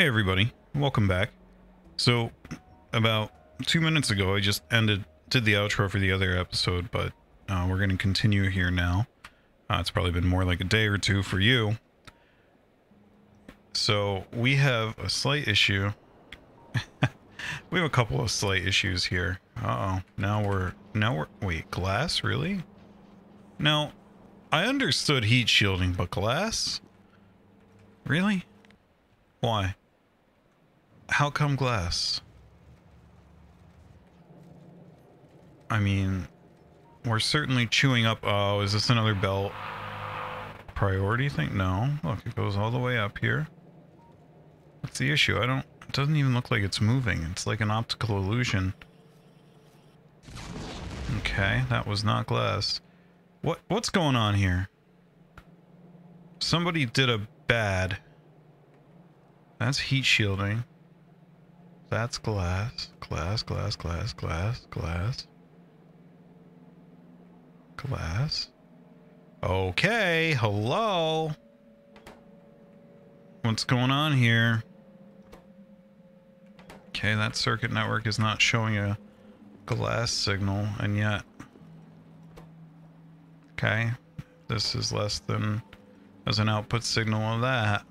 Hey everybody, welcome back. So, about 2 minutes ago I just did the outro for the other episode, but we're going to continue here now. It's probably been more like a day or two for you. So, we have a slight issue. We have a couple of slight issues here. Uh-oh, now we're, wait, glass, really? Now, I understood heat shielding, but glass? Really? Why? How come glass? I mean, we're certainly chewing up. Oh, is this another belt priority thing? No. Look, it goes all the way up here. What's the issue? It doesn't even look like it's moving. It's like an optical illusion. Okay, that was not glass. What's going on here? Somebody did a bad. That's heat shielding. That's glass. Glass. Okay, hello. What's going on here? Okay, that circuit network is not showing a glass signal, and yet... Okay, this is less than as an output signal of that.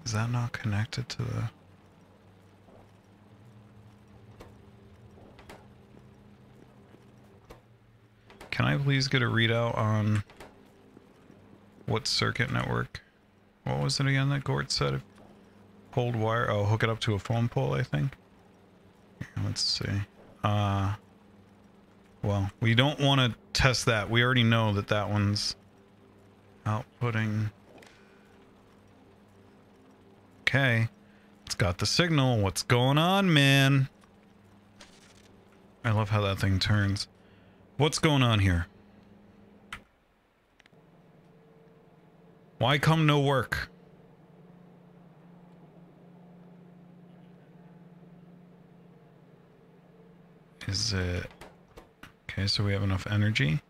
Is that not connected to the... Can I please get a readout on what circuit network? What was it again that Gort said? Hold wire. Oh, hook it up to a phone pole, I think. Here, let's see. Well, we don't want to test that. We already know that that one's outputting. Okay. It's got the signal. What's going on, man? I love how that thing turns. What's going on here? Why come no work? Is it... Okay, so we have enough energy.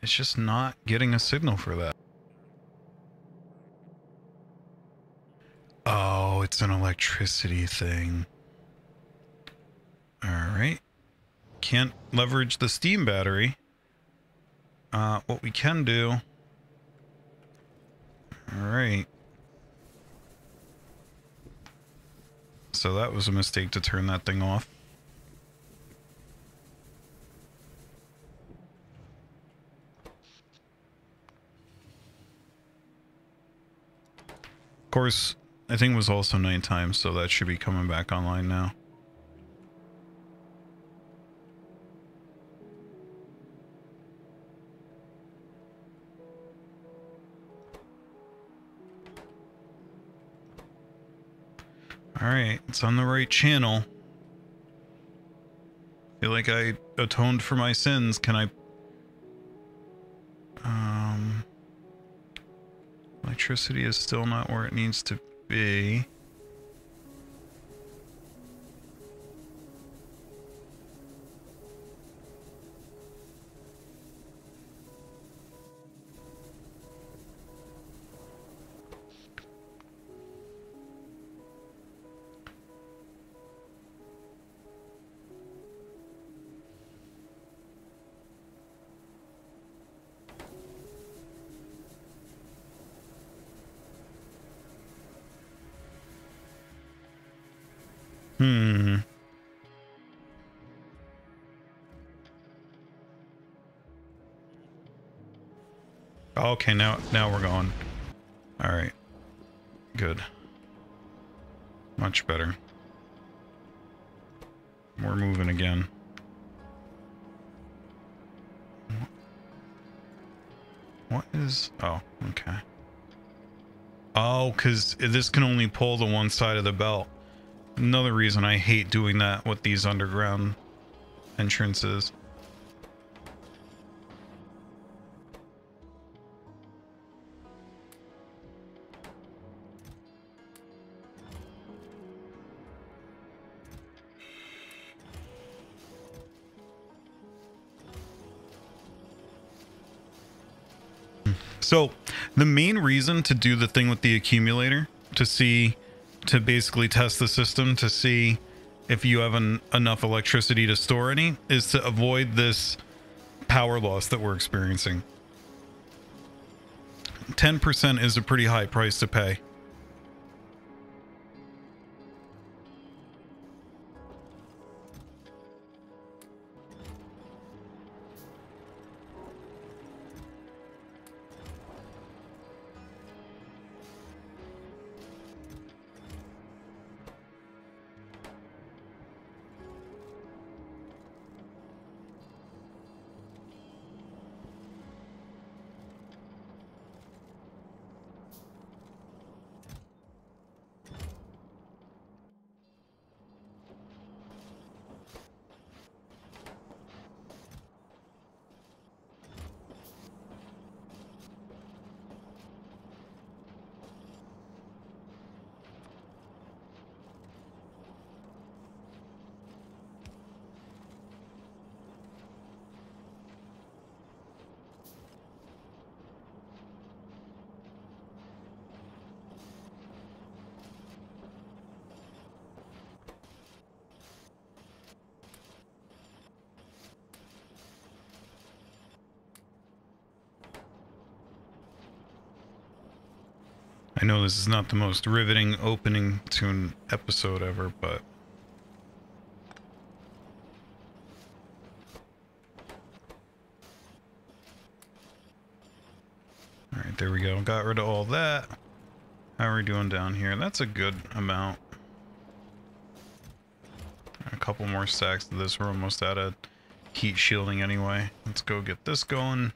It's just not getting a signal for that. Oh, it's an electricity thing. Alright. Can't leverage the steam battery. What we can do... Alright. So that was a mistake to turn that thing off. Of course, I think it was also nighttime, so that should be coming back online now. Alright, it's on the right channel. Feel like I atoned for my sins. Can I... Electricity is still not where it needs to be. Okay, now we're going. Alright. Good. Much better. We're moving again. What is... Oh, okay. Oh, because this can only pull the one side of the belt. Another reason I hate doing that with these underground entrances. So the main reason to do the thing with the accumulator, to basically test the system to see if you have enough electricity to store any, is to avoid this power loss that we're experiencing. 10% is a pretty high price to pay. I know this is not the most riveting opening to an episode ever, but alright, there we go. Got rid of all that. How are we doing down here? That's a good amount. A couple more stacks of this. We're almost out of heat shielding anyway. Let's go get this going.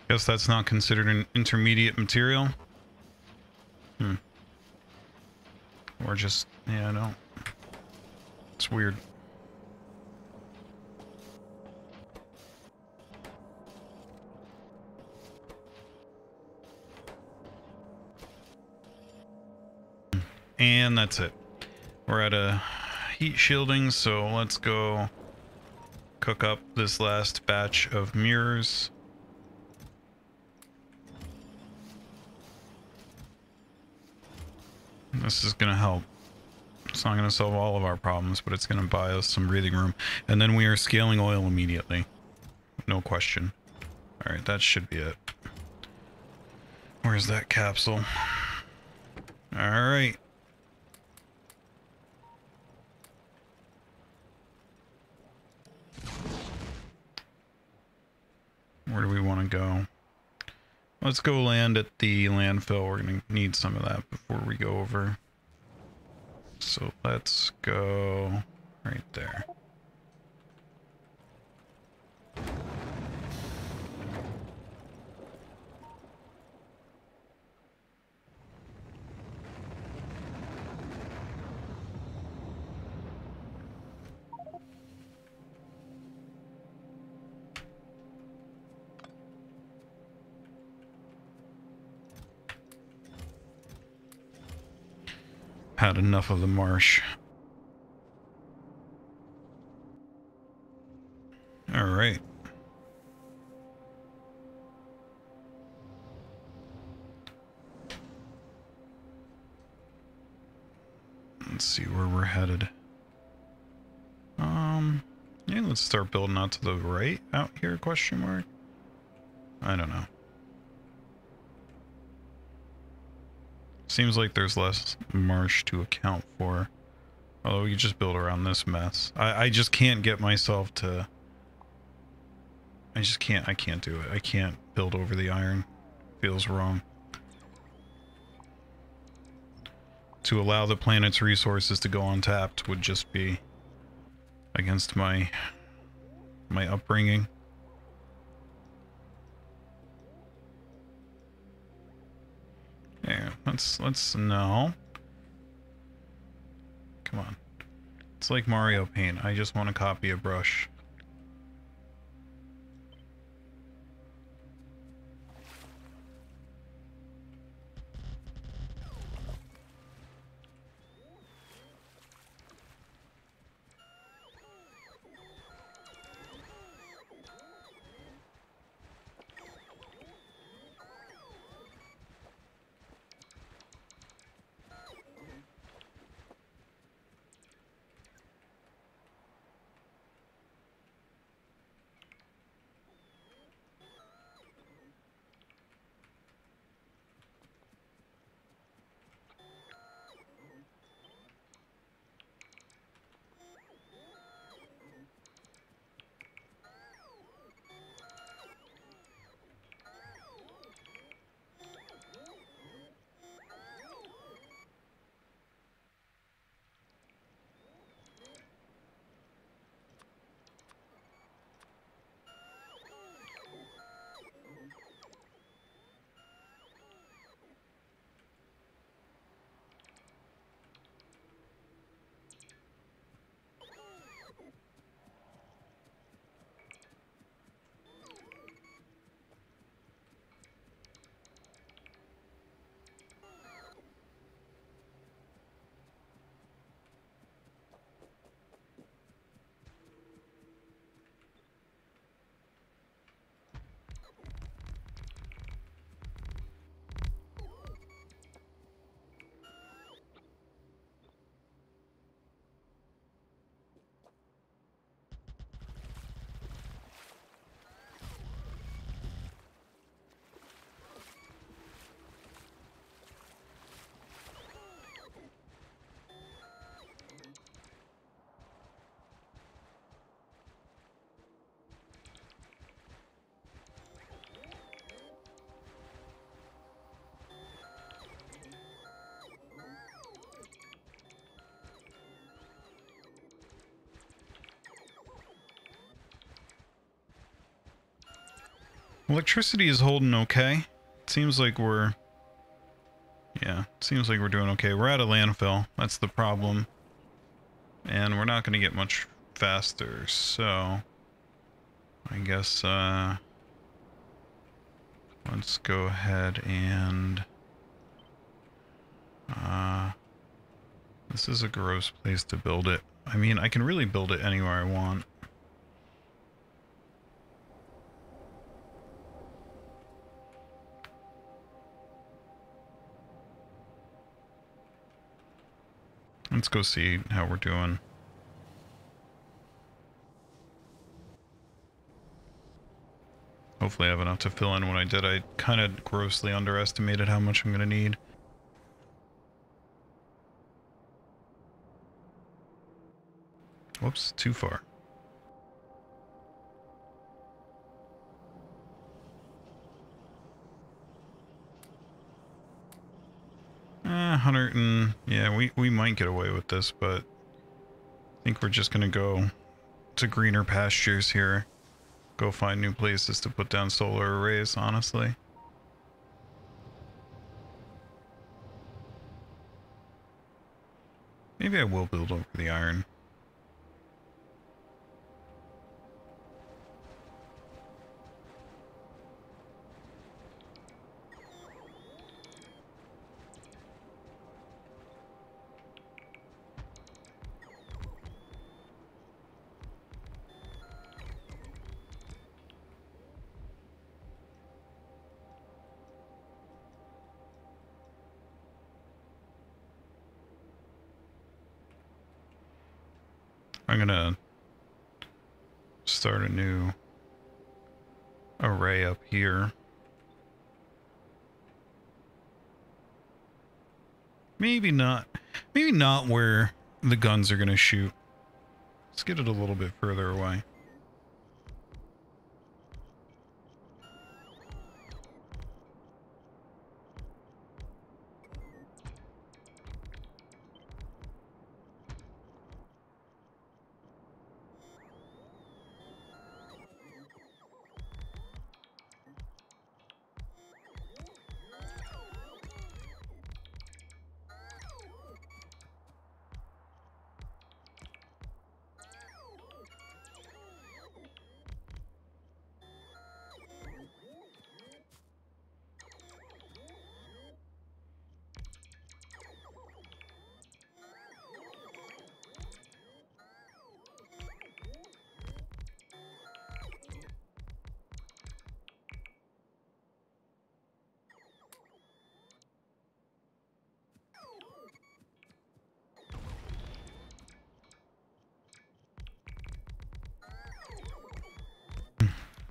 Guess that's not considered an intermediate material. Or just, yeah, no. It's weird. And that's it. We're at a heat shielding, so let's go cook up this last batch of mirrors. This is going to help. It's not going to solve all of our problems, but it's going to buy us some breathing room. And then we are scaling oil immediately. No question. Alright, that should be it. Where's that capsule? Alright. Where do we want to go? Let's go land at the landfill. We're going to need some of that before we go over. So let's go right there. Had enough of the marsh. All right. Let's see where we're headed. Yeah, let's start building out to the right out here, question mark. I don't know. Seems like there's less marsh to account for. Although we just build around this mess. I just can't get myself to... I can't do it. I can't build over the iron. Feels wrong. To allow the planet's resources to go untapped would just be against my upbringing. Yeah, let's no. Come on. It's like Mario Paint. I just want to copy a brush. Electricity is holding okay. It seems like we're... Yeah, it seems like we're doing okay. We're at a landfill. That's the problem. And we're not going to get much faster, so... I guess, let's go ahead and... This is a gross place to build it. I mean, I can really build it anywhere I want. Let's go see how we're doing. Hopefully I have enough to fill in what I did. I kind of grossly underestimated how much I'm going to need. Whoops, too far. 100 and... Yeah, we might get away with this, but... I think we're just gonna go to greener pastures here. Go find new places to put down solar arrays, honestly. Maybe I will build over the iron. I'm gonna start a new array up here. Maybe not where the guns are gonna shoot. Let's get it a little bit further away.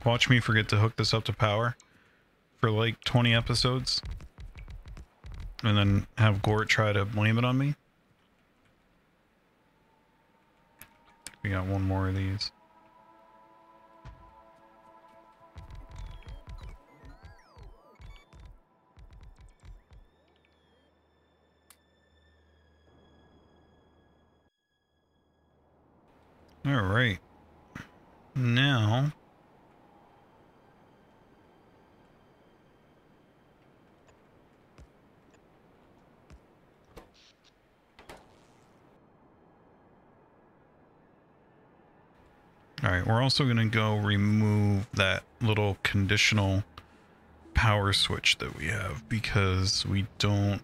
Watch me forget to hook this up to power for like 20 episodes. And then have Gort try to blame it on me. We got one more of these. All right. Now... Alright, we're also going to go remove that little conditional power switch that we have because we don't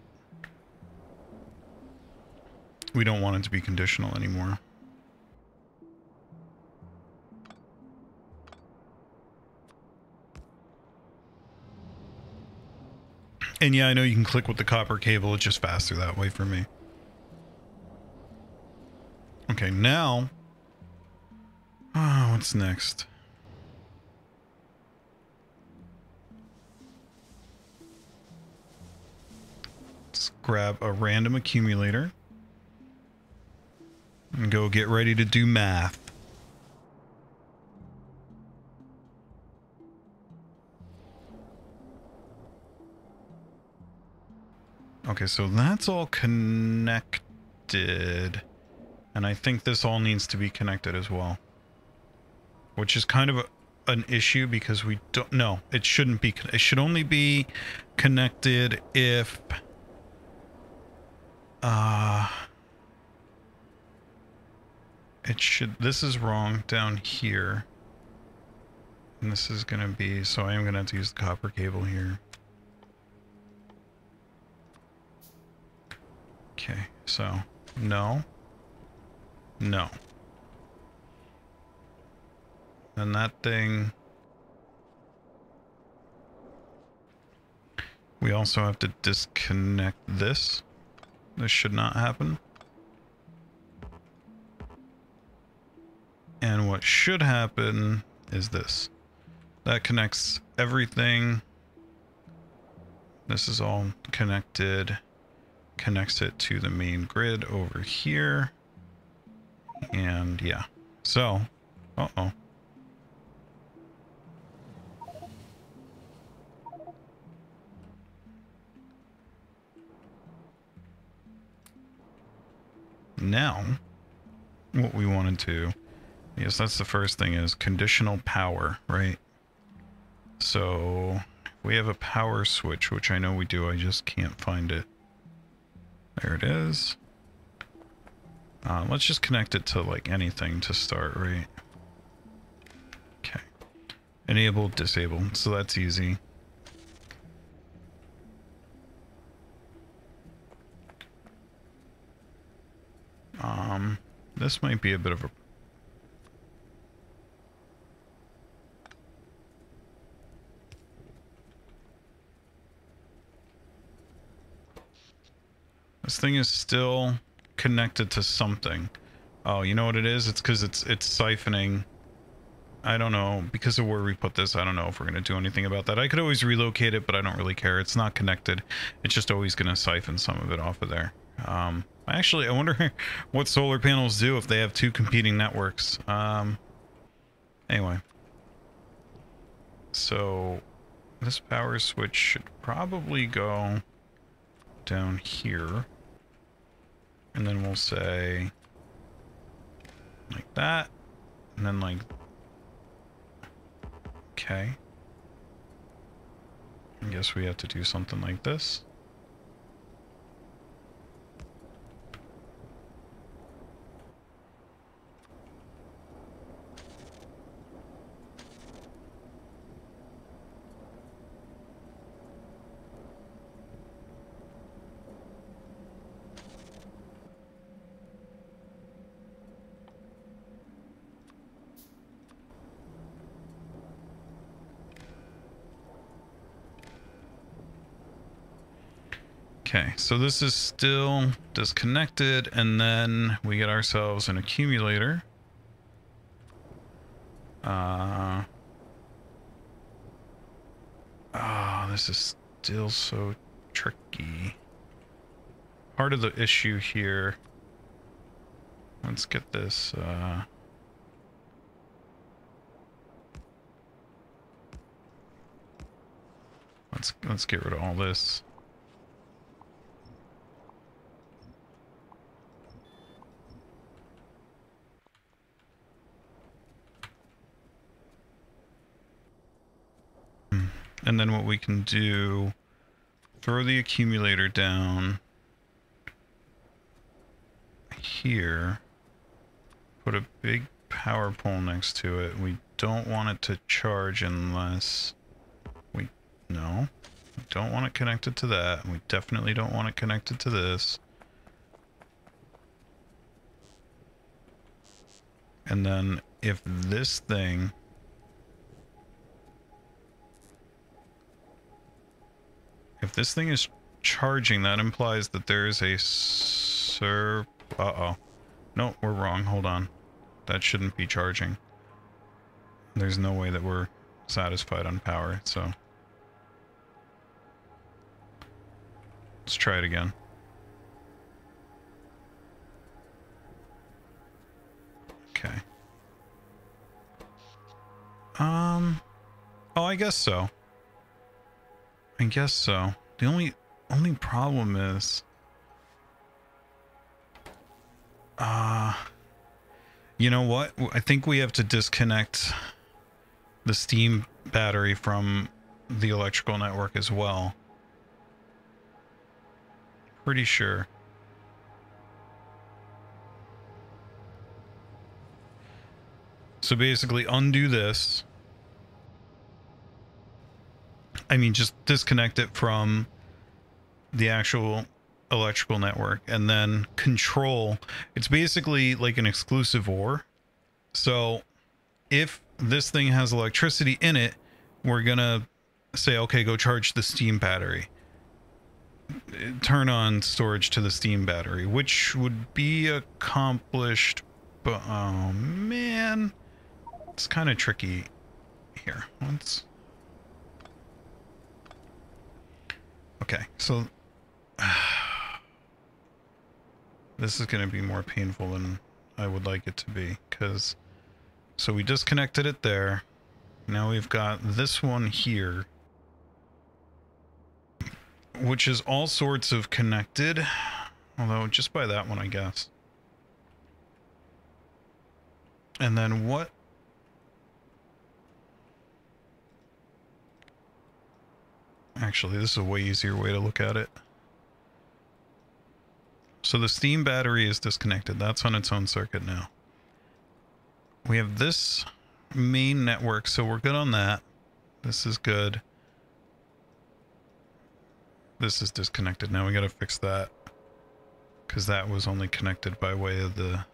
want it to be conditional anymore. And yeah, I know you can click with the copper cable, it's just faster that way for me. Okay, now... what's next? Let's grab a random accumulator and go get ready to do math. Okay, so that's all connected. And I think this all needs to be connected as well. Which is kind of an issue because we don't know. It shouldn't be. It should only be connected if it should. This is wrong down here. And this is going to be, so I am going to have to use the copper cable here. Okay, so no. No. And that thing, we also have to disconnect this. This should not happen. And what should happen is this. That connects everything. This is all connected. Connects it to the main grid over here. And yeah. So, uh-oh. Now, what we want to do, yes, that's the first thing, is conditional power, right? So we have a power switch, which I know we do, I just can't find it. There it is. Let's just connect it to like anything to start, right? Okay. Enable, disable, so that's easy. This might be a bit of a... This thing is still connected to something. Oh, you know what it is? It's because it's siphoning. I don't know. Because of where we put this, I don't know if we're going to do anything about that. I could always relocate it, but I don't really care. It's not connected. It's just always going to siphon some of it off of there. Actually, I wonder what solar panels do if they have two competing networks. Anyway. So, this power switch should probably go down here. And then we'll say like that. And then like... Okay. I guess we have to do something like this. Okay, so this is still disconnected, and then we get ourselves an accumulator. Oh, this is still so tricky. Part of the issue here. Let's get this, let's get rid of all this. And then what we can do, throw the accumulator down here, put a big power pole next to it. We don't want it to charge unless we, no, we don't want it connected to that. We definitely don't want it connected to this. And then if this thing, if this thing is charging, that implies that there is a uh-oh. No, we're wrong. Hold on. That shouldn't be charging. There's no way that we're satisfied on power, so... Let's try it again. Okay. Oh, I guess so. I guess so. The only problem is, you know what? I think we have to disconnect the steam battery from the electrical network as well. Pretty sure. So basically undo this. I mean, just disconnect it from the actual electrical network and then control. It's basically like an exclusive OR. So if this thing has electricity in it, we're gonna say, okay, go charge the steam battery. Turn on storage to the steam battery, which would be accomplished, but oh man, it's kind of tricky here. Okay, so this is going to be more painful than I would like it to be, because so we disconnected it there. Now we've got this one here, which is all sorts of connected, although just by that one, I guess. And then what? Actually, this is a way easier way to look at it. So the steam battery is disconnected. That's on its own circuit now. We have this main network, so we're good on that. This is good. This is disconnected. Now we got to fix that, because that was only connected by way of the...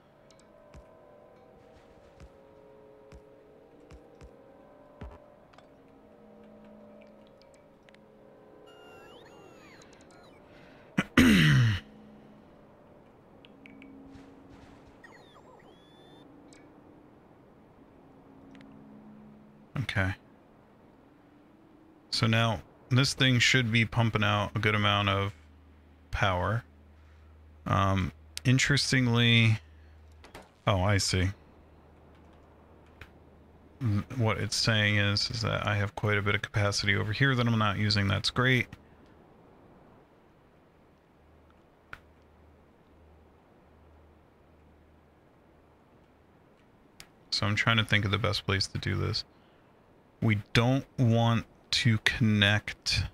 Okay. So now this thing should be pumping out a good amount of power. Interestingly, oh, I see. What it's saying is that I have quite a bit of capacity over here that I'm not using. That's great. So I'm trying to think of the best place to do this. We don't want to connect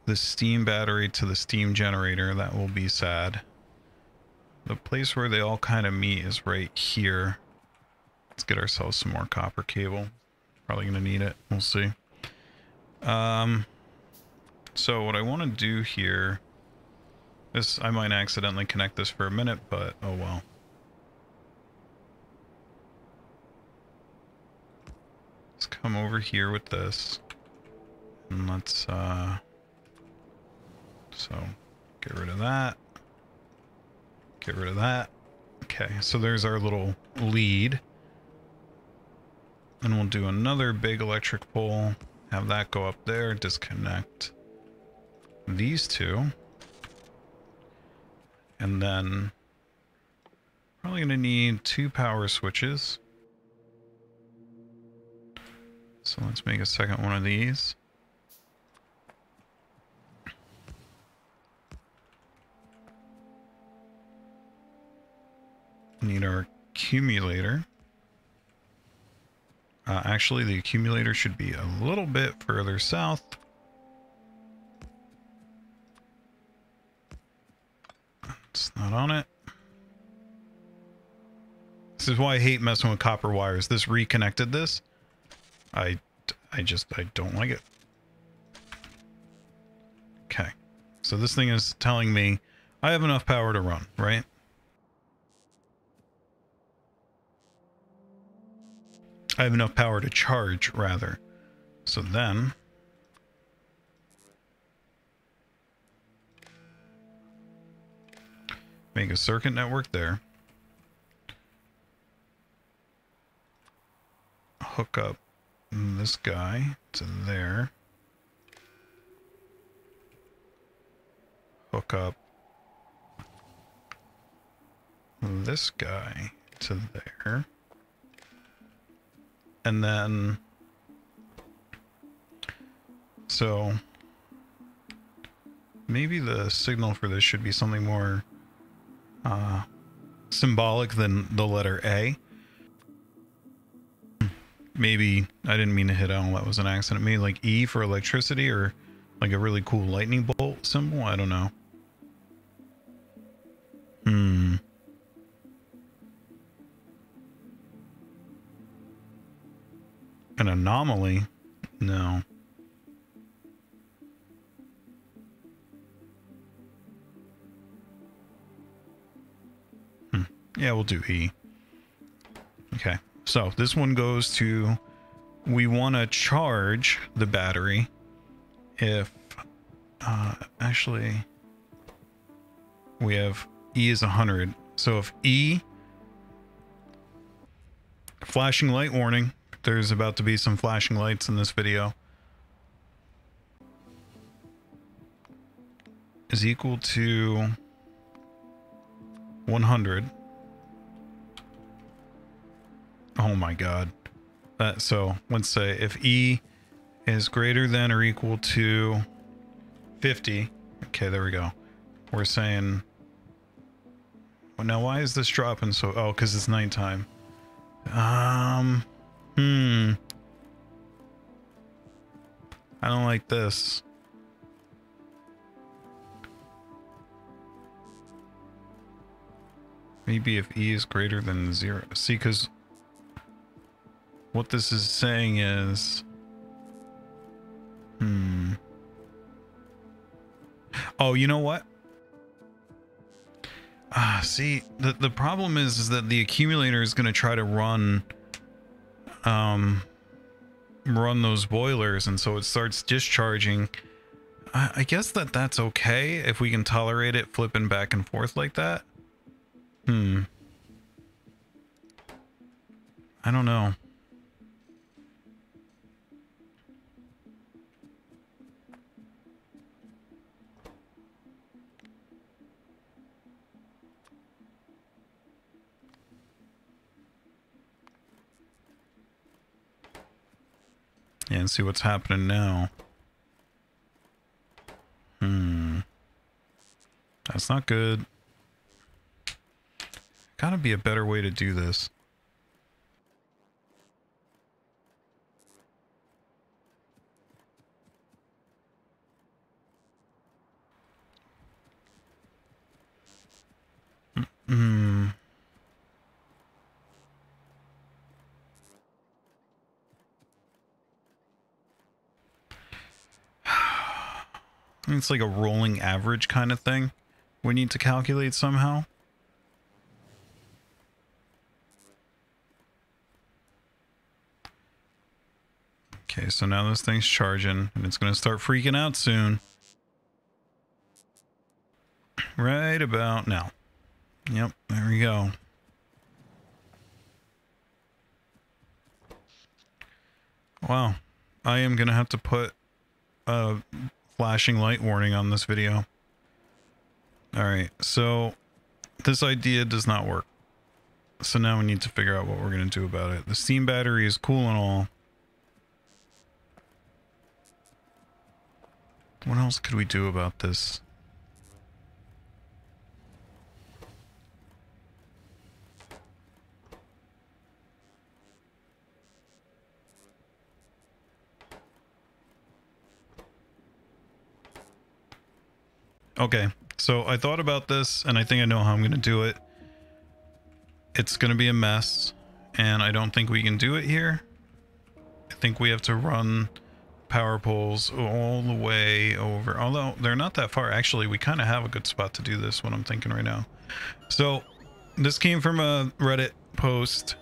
the steam battery to the steam generator. That will be sad. The place where they all kind of meet is right here. Let's get ourselves some more copper cable. Probably gonna need it. We'll see. So what I want to do here, this, I might accidentally connect this for a minute, but oh well. Let's come over here with this, and let's so get rid of that, get rid of that. Okay, so there's our little lead, and we'll do another big electric pole, have that go up there, disconnect these two, and then probably gonna need 2 power switches. So let's make a second one of these. Need our accumulator. Actually, the accumulator should be a little bit further south. It's not on it. This is why I hate messing with copper wires. This reconnected this. I don't like it. Okay. So this thing is telling me I have enough power to run, right? I have enough power to charge, rather. So then make a circuit network there. Hook up this guy to there. Hook up this guy to there. And then, so maybe the signal for this should be something more symbolic than the letter A. maybe I didn't mean to hit L. That was an accident. Maybe like E for electricity, or like a really cool lightning bolt symbol. I don't know. An anomaly? No. Yeah, we'll do E. Okay, so this one goes to, we want to charge the battery if, actually, we have E is 100. So if E, flashing light warning, there's about to be some flashing lights in this video, is equal to 100. Oh my god. So let's say if E is greater than or equal to 50. Okay, there we go. We're saying, well, now why is this dropping so, oh, because it's nighttime. I don't like this. Maybe if E is greater than 0. See, because what this is saying is, oh, you know what? See, the problem is that the accumulator is going to try to run those boilers, and so it starts discharging. I guess that's okay if we can tolerate it flipping back and forth like that. I don't know. Yeah, and see what's happening now. That's not good. Gotta be a better way to do this. It's like a rolling average kind of thing we need to calculate somehow. Okay, so now this thing's charging, and it's going to start freaking out soon. Right about now. Yep, there we go. Wow. I am going to have to put a flashing light warning on this video. Alright, so this idea does not work. So now we need to figure out what we're going to do about it. The steam battery is cool and all. What else could we do about this? Okay, so I thought about this, and I think I know how I'm going to do it. It's going to be a mess, and I don't think we can do it here. I think we have to run power poles all the way over, although they're not that far. Actually, we kind of have a good spot to do this, what I'm thinking right now. So this came from a Reddit post.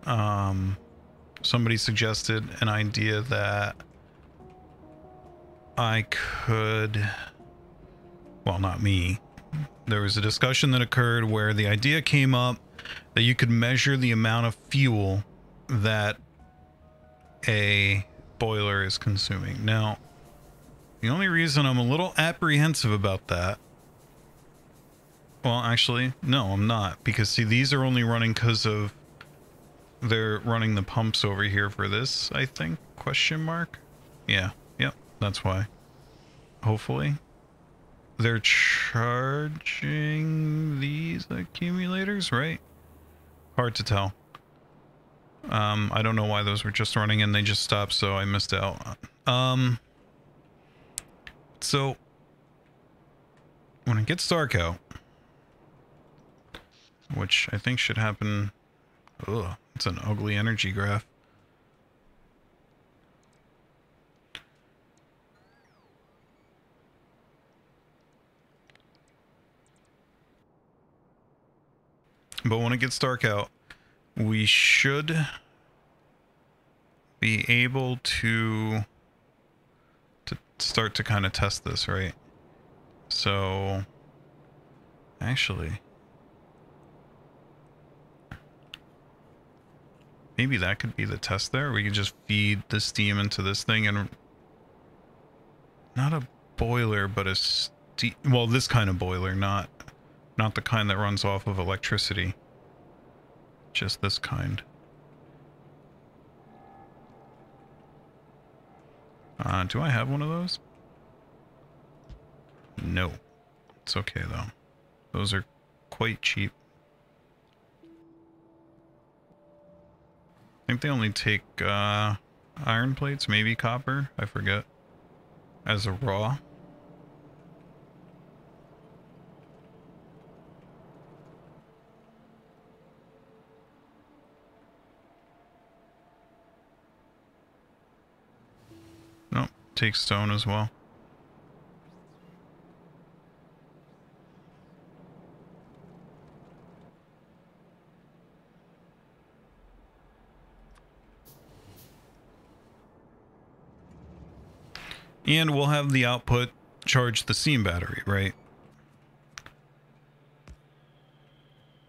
Somebody suggested an idea that I could, well, not me. There was a discussion that occurred where the idea came up that you could measure the amount of fuel that a boiler is consuming. Now, the only reason I'm a little apprehensive about that, well, actually, no, I'm not, because see, these are only running because of, they're running the pumps over here for this, I think, question mark. Yeah, yep, that's why. Hopefully. They're charging these accumulators, right? Hard to tell. I don't know why those were just running and they just stopped, so I missed out. So when it gets dark out, which I think should happen. Ugh, it's an ugly energy graph. But when it gets dark out, we should be able to start to kind of test this, right? So actually, maybe that could be the test there. We could just feed the steam into this thing, and not a boiler, but a steam, well, this kind of boiler, not the kind that runs off of electricity. Just this kind. Do I have one of those? No. It's okay though. Those are quite cheap. I think they only take iron plates, maybe copper, I forget, as a raw. Nope, takes stone as well. And we'll have the output charge the steam battery, right?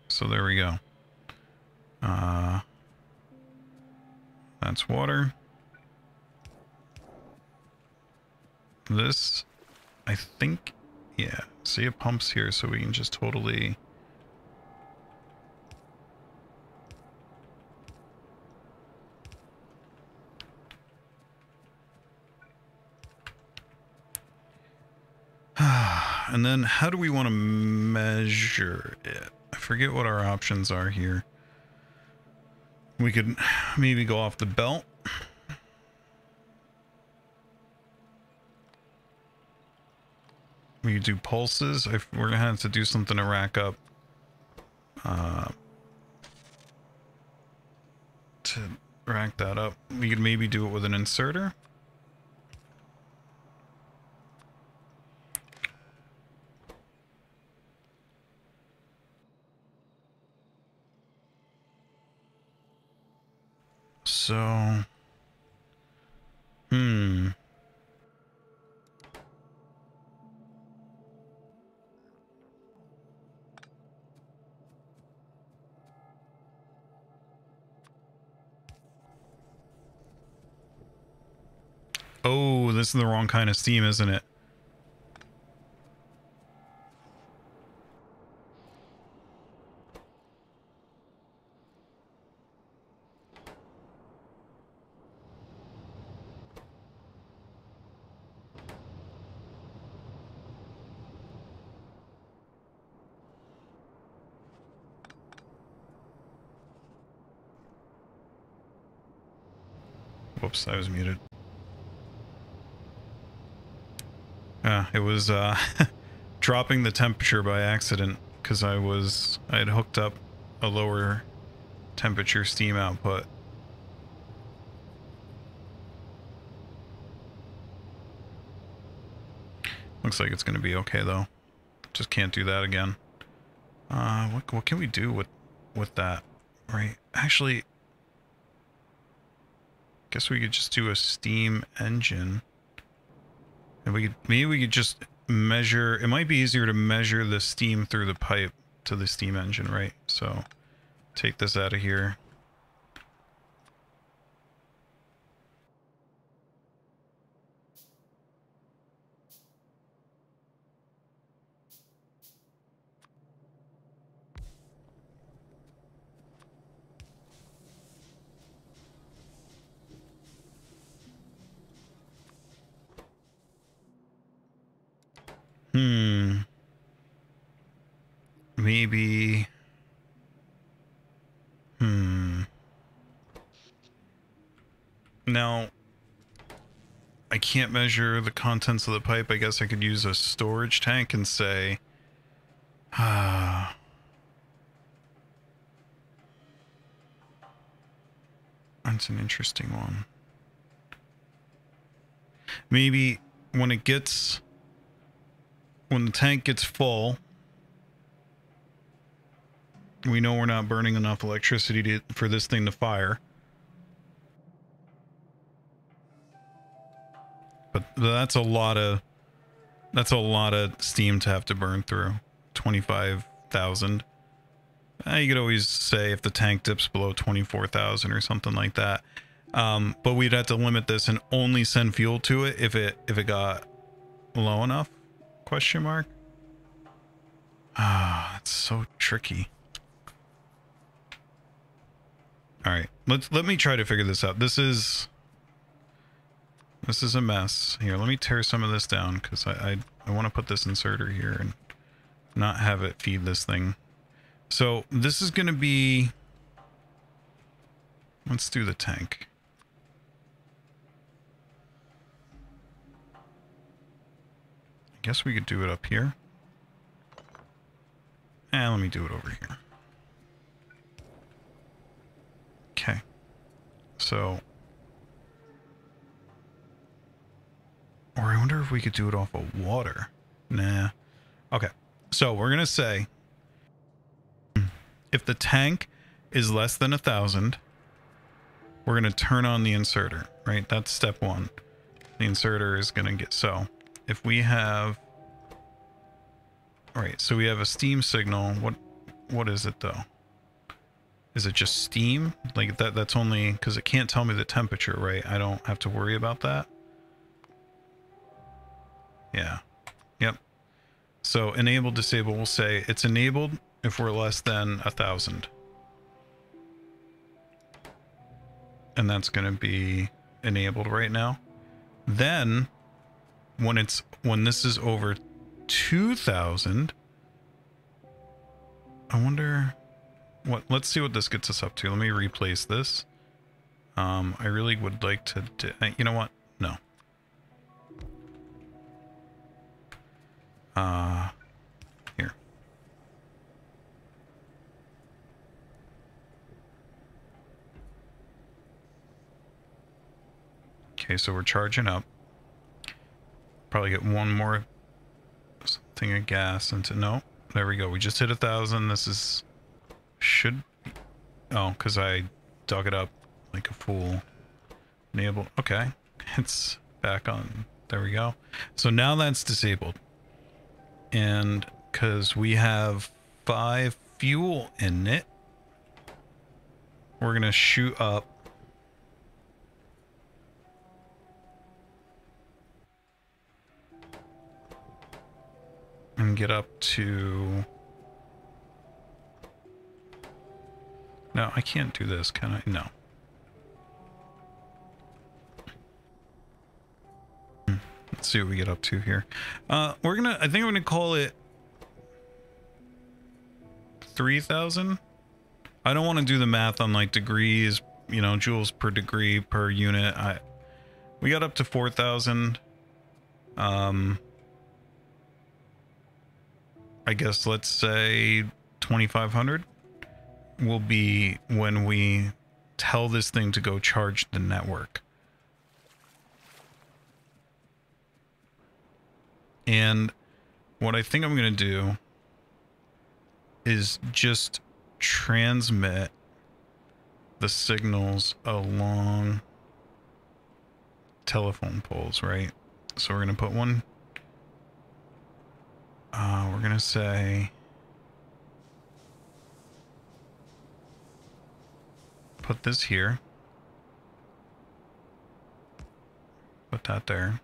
So there we go. That's water. This, I think, yeah. See, it pumps here, so we can just totally... And then how do we want to measure it? I forget what our options are here. We could maybe go off the belt. We could do pulses. We're gonna have to do something to rack up that up. We could maybe do it with an inserter. So, oh, this is the wrong kind of steam, isn't it? Whoops, I was muted. It was dropping the temperature by accident because I had hooked up a lower temperature steam output. Looks like it's going to be okay though. Just can't do that again. What can we do with that? Right? Actually, guess we could just do a steam engine. And maybe we could just measure, it might be easier to measure the steam through the pipe to the steam engine, right? So take this out of here. Maybe. Now, I can't measure the contents of the pipe. I guess I could use a storage tank and say, that's an interesting one. Maybe when the tank gets full, we know we're not burning enough electricity for this thing to fire. But that's a lot of steam to have to burn through. 25,000. You could always say if the tank dips below 24,000 or something like that. But we'd have to limit this and only send fuel to it if it got low enough? Question mark. It's so tricky. All right, let me try to figure this out. This is a mess. Here, let me tear some of this down because I want to put this inserter here and not have it feed this thing. So this is going to be, let's do the tank. I guess we could do it up here. And let me do it over here. Okay. So, or I wonder if we could do it off of water. Nah. Okay. So we're going to say if the tank is less than 1,000, we're going to turn on the inserter, right? That's step one. The inserter is going to get, so if we have, all right, so we have a steam signal. What is it though? Is it just steam? Like that's only because it can't tell me the temperature, right? I don't have to worry about that. Yeah. Yep. So enable, disable, we'll say it's enabled if we're less than 1,000. And that's going to be enabled right now. Then when this is over 2,000, I wonder let's see what this gets us up to. Let me replace this. I really would like to you know what? No. Here. Okay, so we're charging up. Probably get one more thing of gas into, no, there we go. We just hit 1,000. This is, should be, oh, because I dug it up like a fool. Enable, okay. It's back on, there we go. So now that's disabled. And because we have 5 fuel in it, we're going to shoot up and get up to, no, I can't do this, can I? No. Let's see what we get up to here. I think I'm gonna call it 3,000. I don't want to do the math on like degrees, you know, joules per degree per unit. We got up to 4,000. I guess let's say 2,500 will be when we tell this thing to go charge the network. And what I think I'm going to do is just transmit the signals along telephone poles, right? So we're going to put one, we're going to say, put this here, put that there.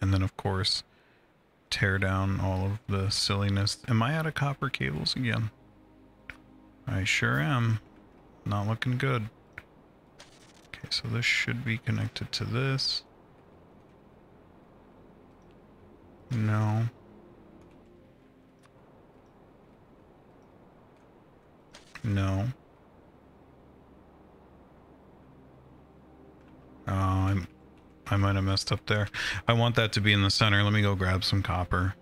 And then, of course, tear down all of the silliness. Am I out of copper cables again? I sure am. Not looking good. Okay, so this should be connected to this. No. No. Oh, I might have messed up there. I want that to be in the center. Let me go grab some copper.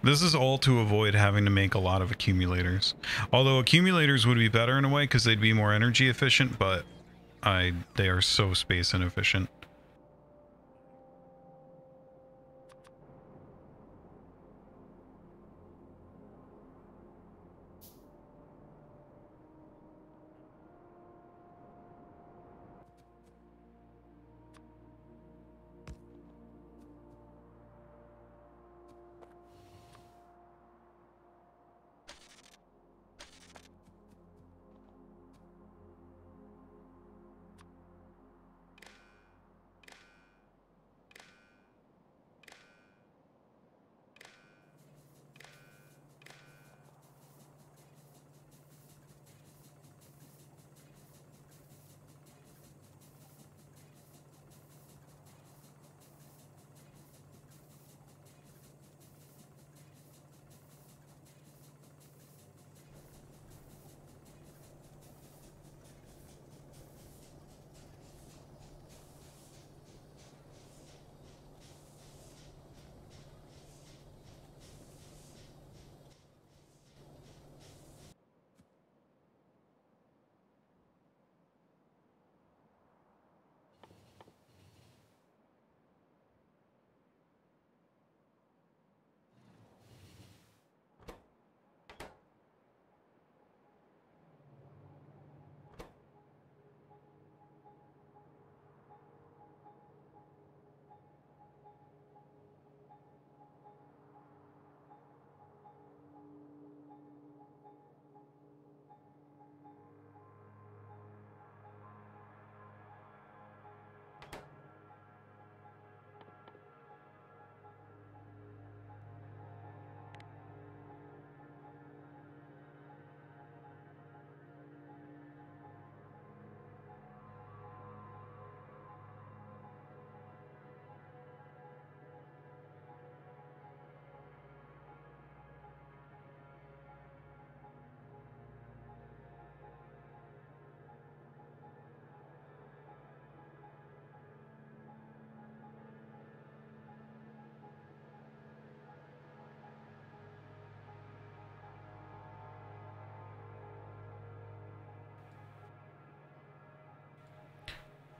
This is all to avoid having to make a lot of accumulators. Although accumulators would be better in a way because they'd be more energy efficient, but they are so space inefficient.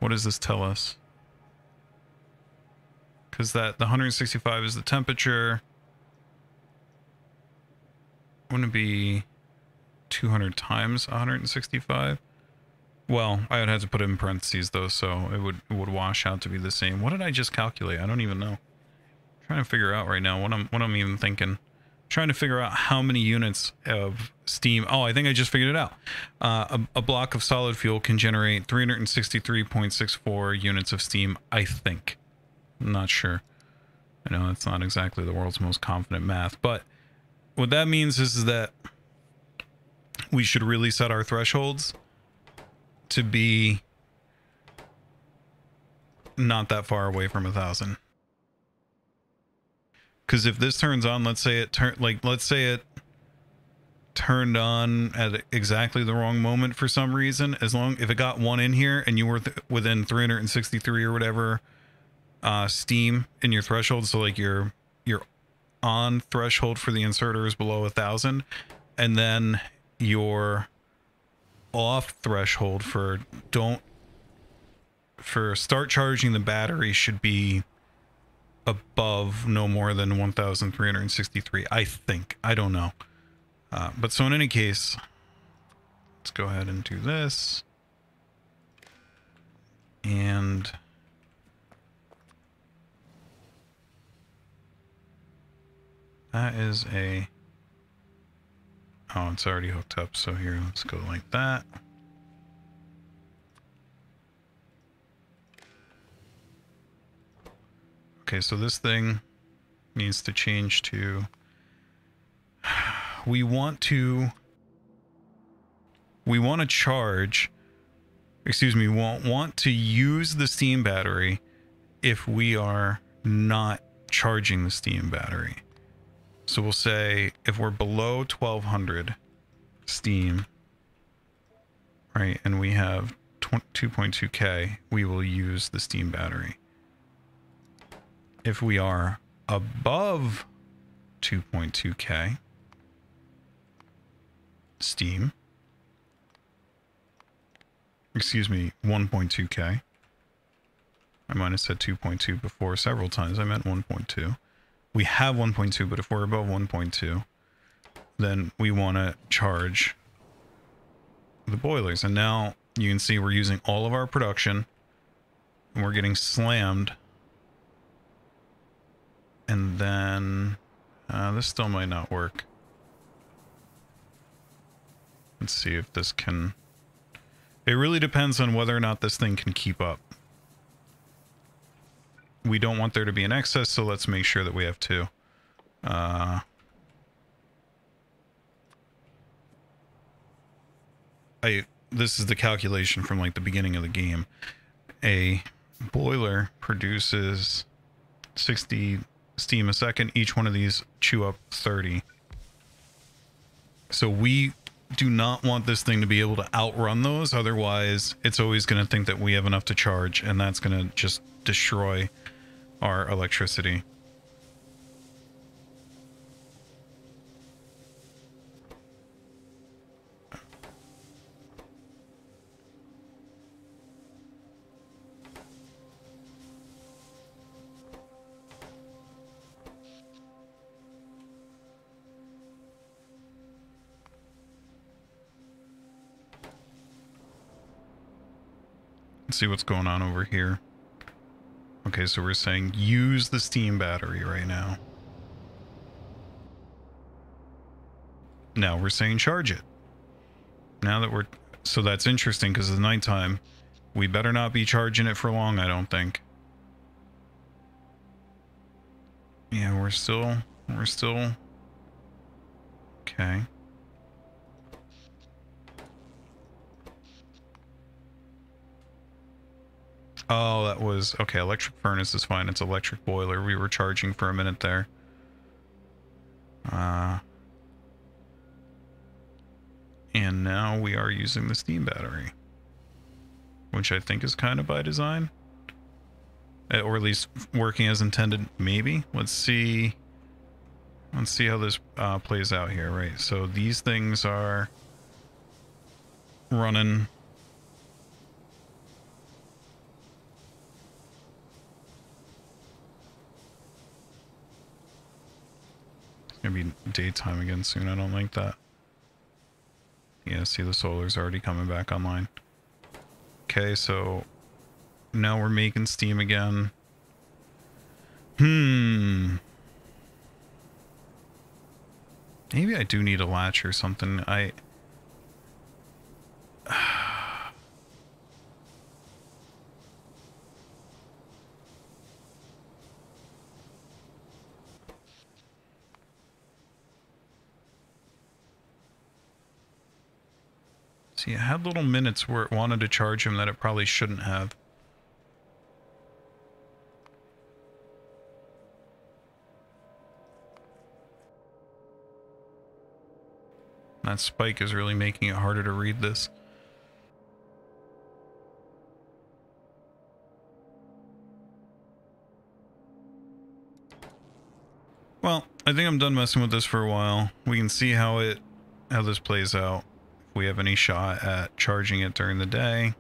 What does this tell us? Because the 165 is the temperature. Wouldn't it be 200 times 165? Well, I would have to put it in parentheses though, so it would wash out to be the same. What did I just calculate? I don't even know. I'm trying to figure out right now what I'm even thinking. Trying to figure out how many units of steam. Oh, I think I just figured it out. A block of solid fuel can generate 363.64 units of steam, I think. I'm not sure. I know it's not exactly the world's most confident math, but what that means is that we should really set our thresholds to be not that far away from 1,000. Because if this turns on, let's say it turned on at exactly the wrong moment for some reason, if it got one in here and you were within 363 or whatever steam in your threshold, so like your on threshold for the inserter is below 1,000, and then your off threshold for start charging the battery should be above no more than 1,363, I think. I don't know. But so in any case, let's go ahead and do this. And that is a... Oh, it's already hooked up. So here, let's go like that. Okay, so this thing needs to change to... We want we want to charge, excuse me, won't want to use the steam battery if we are not charging the steam battery. So we'll say if we're below 1200 steam, right, and we have 2.2k, we will use the steam battery. If we are above 2.2k steam, excuse me, 1.2k. I might have said 2.2 before several times. I meant 1.2. We have 1.2, but if we're above 1.2, then we want to charge the boilers. And now you can see we're using all of our production and we're getting slammed. And then this still might not work. Let's see if this can... It really depends on whether or not this thing can keep up. We don't want there to be an excess, so let's make sure that we have two. This is the calculation from like the beginning of the game. A boiler produces 60 steam a second. Each one of these chew up 30. So we do not want this thing to be able to outrun those. Otherwise, it's always going to think that we have enough to charge, and that's going to just destroy our electricity. Let's see what's going on over here. Okay, so we're saying use the steam battery right now. Now we're saying charge it. Now that we're... So that's interesting because it's nighttime. We better not be charging it for long, I don't think. Yeah, we're still... Okay. Oh, that was... Okay, electric furnace is fine. It's electric boiler. We were charging for a minute there. And now we are using the steam battery. Which I think is kind of by design. Or at least working as intended, maybe. Let's see... Let's see how this plays out here, right? So these things are running... Gonna be daytime again soon. I don't like that. Yeah, see, the solar's already coming back online. Okay, so now we're making steam again. Maybe I do need a latch or something. See, it had little minutes where it wanted to charge him that it probably shouldn't have. That spike is really making it harder to read this. Well, I think I'm done messing with this for a while. We can see how this plays out. If we have any shot at charging it during the day.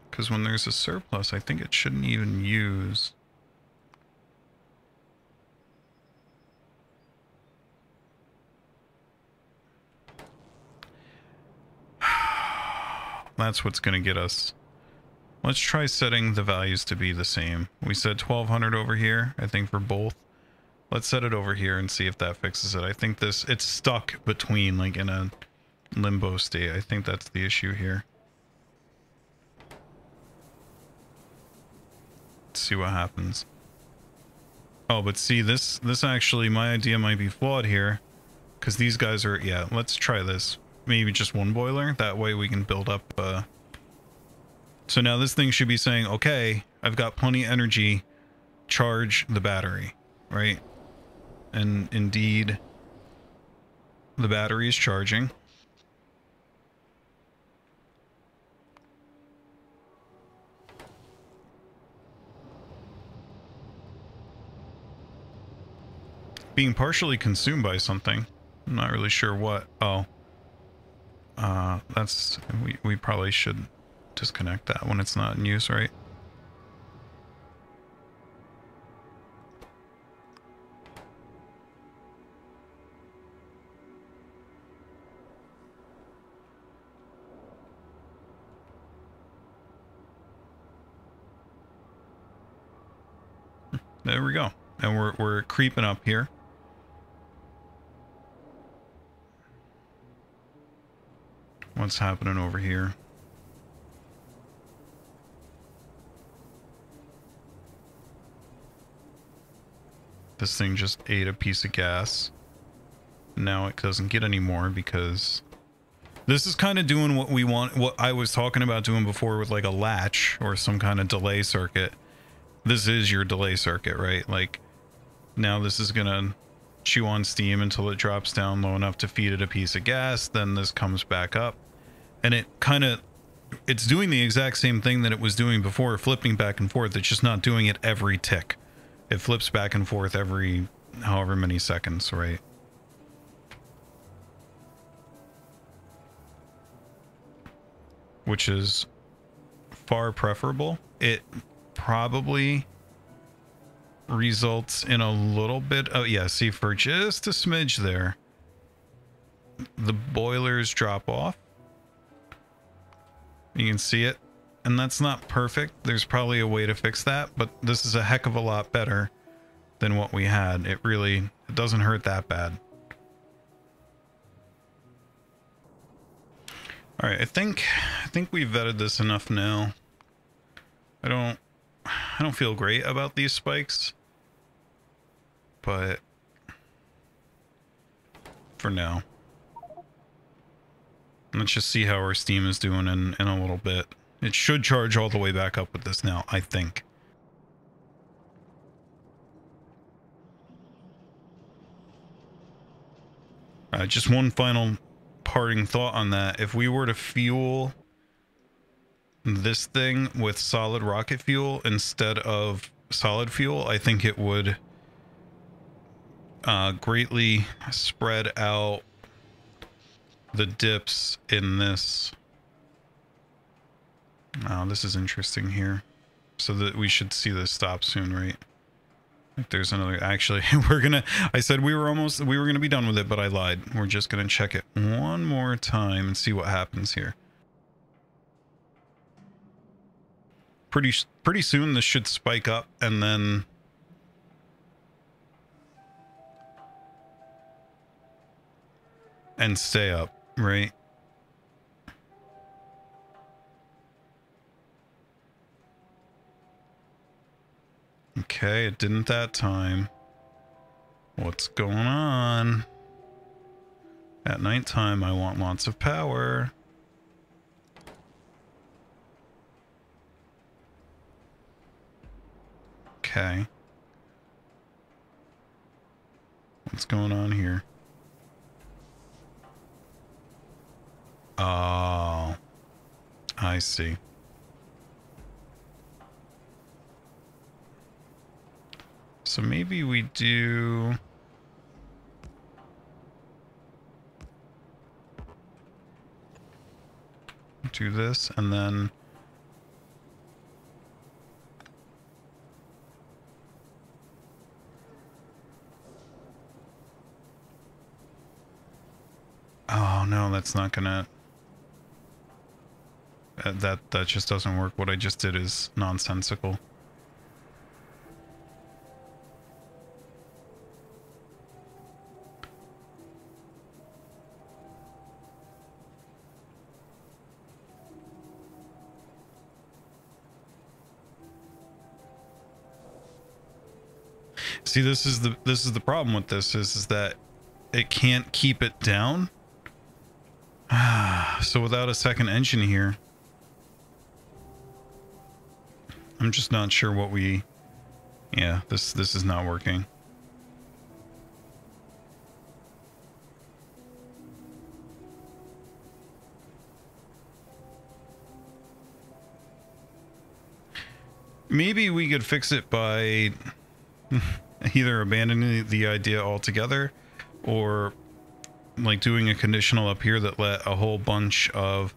Because when there's a surplus, I think it shouldn't even use... That's what's going to get us. Let's try setting the values to be the same. We said 1200 over here, I think, for both. Let's set it over here and see if that fixes it. I think it's stuck between, like, in a limbo state. I think that's the issue here. see what happens. Oh, but see, this actually, my idea might be flawed here. Because these guys are, yeah, let's try this. Maybe just one boiler. That way we can build up, So now this thing should be saying, okay, I've got plenty of energy. Charge the battery, right? And indeed, the battery is charging. Being partially consumed by something. I'm not really sure what. Oh. That's... We probably should disconnect that when it's not in use, right? There we go. And we're creeping up here. What's happening over here? This thing just ate a piece of gas. Now it doesn't get any more because this is kind of doing what we want, what I was talking about doing before with like a latch or some kind of delay circuit. This is your delay circuit, right? Like now this is gonna chew on steam until it drops down low enough to feed it a piece of gas. Then this comes back up and it's doing the exact same thing that it was doing before, flipping back and forth. It's just not doing it every tick. It flips back and forth every however many seconds, right? Which is far preferable. It probably results in a little bit of, yeah, see, for just a smidge there, the boilers drop off. You can see it. And that's not perfect. There's probably a way to fix that, but this is a heck of a lot better than what we had. It doesn't hurt that bad. All right, I think we've vetted this enough now. I don't feel great about these spikes, but for now, let's just see how our steam is doing in a little bit. It should charge all the way back up with this now, I think. Just one final parting thought on that. If we were to fuel this thing with solid rocket fuel instead of solid fuel, I think it would greatly spread out the dips in this. Oh, this is interesting here. So that we should see this stop soon, right? Like there's another, actually, I said we were gonna be done with it, but I lied. We're just gonna check it one more time and see what happens here. Pretty soon this should spike up and then stay up, right? Okay, it didn't that time. What's going on? At nighttime, I want lots of power. Okay. What's going on here? Oh, I see. So maybe we do this and then oh no, that's not gonna that just doesn't work. What I just did is nonsensical. See, this is the problem with this is that it can't keep it down. So without a second engine here, I'm just not sure what we... Yeah, this is not working. Maybe we could fix it by either abandoning the idea altogether or like doing a conditional up here that let a whole bunch of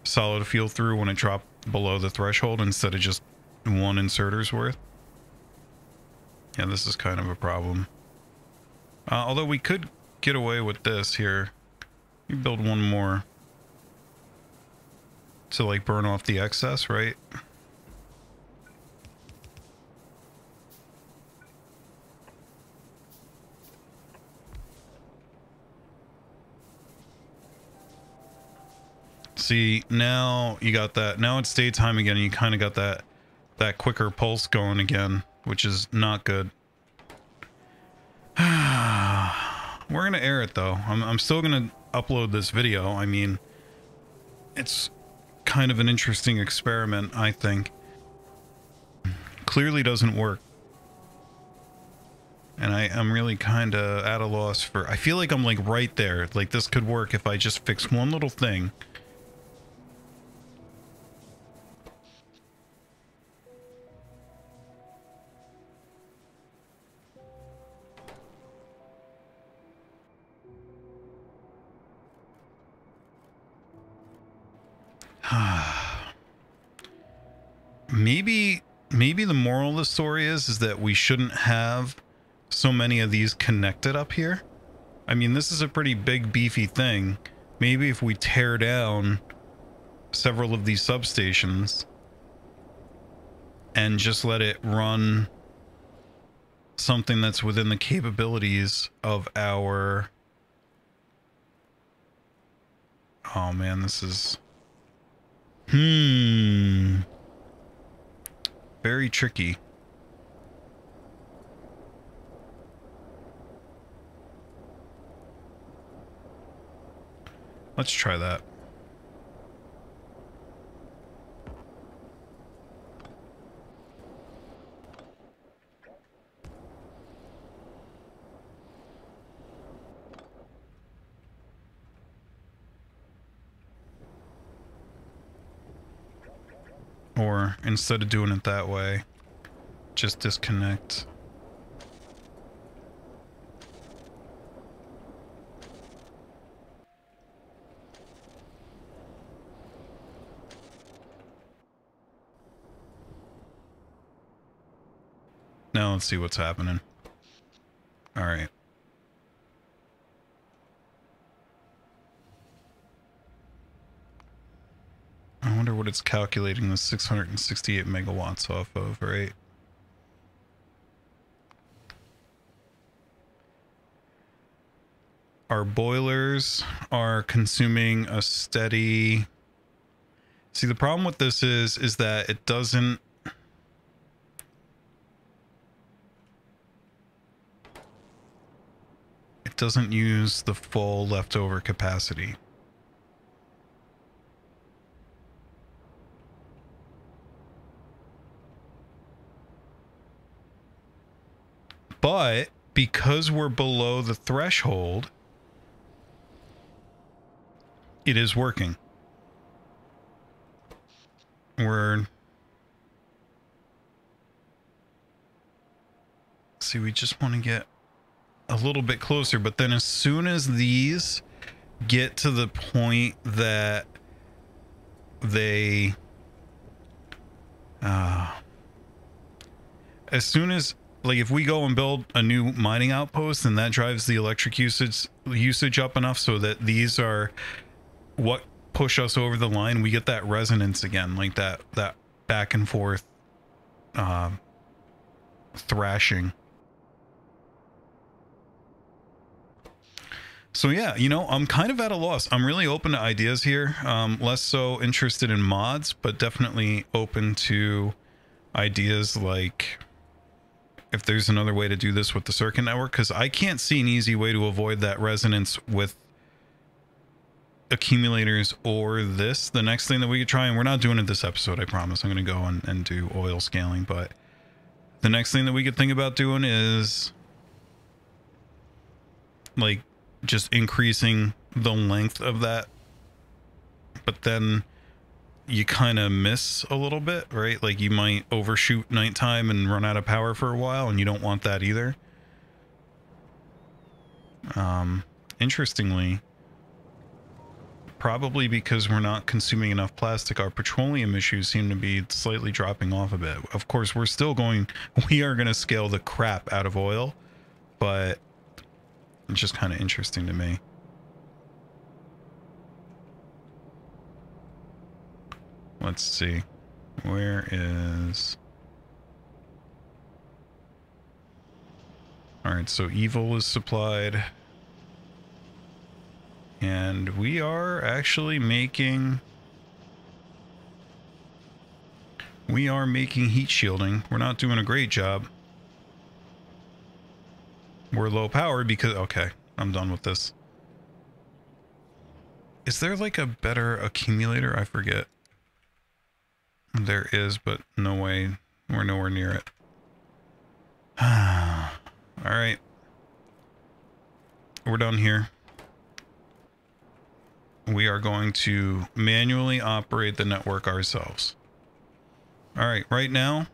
solid fuel through when it dropped below the threshold instead of just one inserter's worth. Yeah, this is kind of a problem. Although we could get away with this here. You build one more to like burn off the excess, right? See, now you got that. Now it's daytime again, and you kind of got that quicker pulse going again, which is not good. We're gonna air it though. I'm still gonna upload this video. I mean, it's kind of an interesting experiment, I think. Clearly doesn't work. And I'm really kind of at a loss for... I feel like I'm like right there. Like this could work if I just fix one little thing. Maybe the moral of the story is that we shouldn't have so many of these connected up here. I mean, this is a pretty big beefy thing. Maybe if we tear down several of these substations and just let it run something that's within the capabilities of our... Oh man, this is... Very tricky. Let's try that. Or instead of doing it that way, just disconnect. Now let's see what's happening. All right. I wonder what it's calculating the 668 megawatts off of, right? Our boilers are consuming a steady... See, the problem with this is that it doesn't... It doesn't use the full leftover capacity. But because we're below the threshold, it is working. See, we just want to get a little bit closer, but then as soon as these get to the point that they as soon as, like, if we go and build a new mining outpost and that drives the electric usage up enough so that these are what push us over the line, we get that resonance again, like that back and forth thrashing. So yeah, you know, I'm kind of at a loss. I'm really open to ideas here. Less so interested in mods, but definitely open to ideas like if there's another way to do this with the circuit network, because I can't see an easy way to avoid that resonance with accumulators or this. The next thing that we could try, and we're not doing it this episode, I promise. I'm going to go and do oil scaling, but the next thing that we could think about doing is like just increasing the length of that, but then you kind of miss a little bit, right? Like you might overshoot nighttime and run out of power for a while, and you don't want that either. Interestingly, probably because we're not consuming enough plastic, our petroleum issues seem to be slightly dropping off a bit. Of course, we are going to scale the crap out of oil, but it's just kind of interesting to me. Let's see. Where is... Alright, so evil is supplied. And we are actually making... We are making heat shielding. We're not doing a great job. We're low powered because... Okay, I'm done with this. Is there like a better accumulator? I forget. There is, but no way. We're nowhere near it. Alright. We're done here. We are going to manually operate the network ourselves. Alright, right now,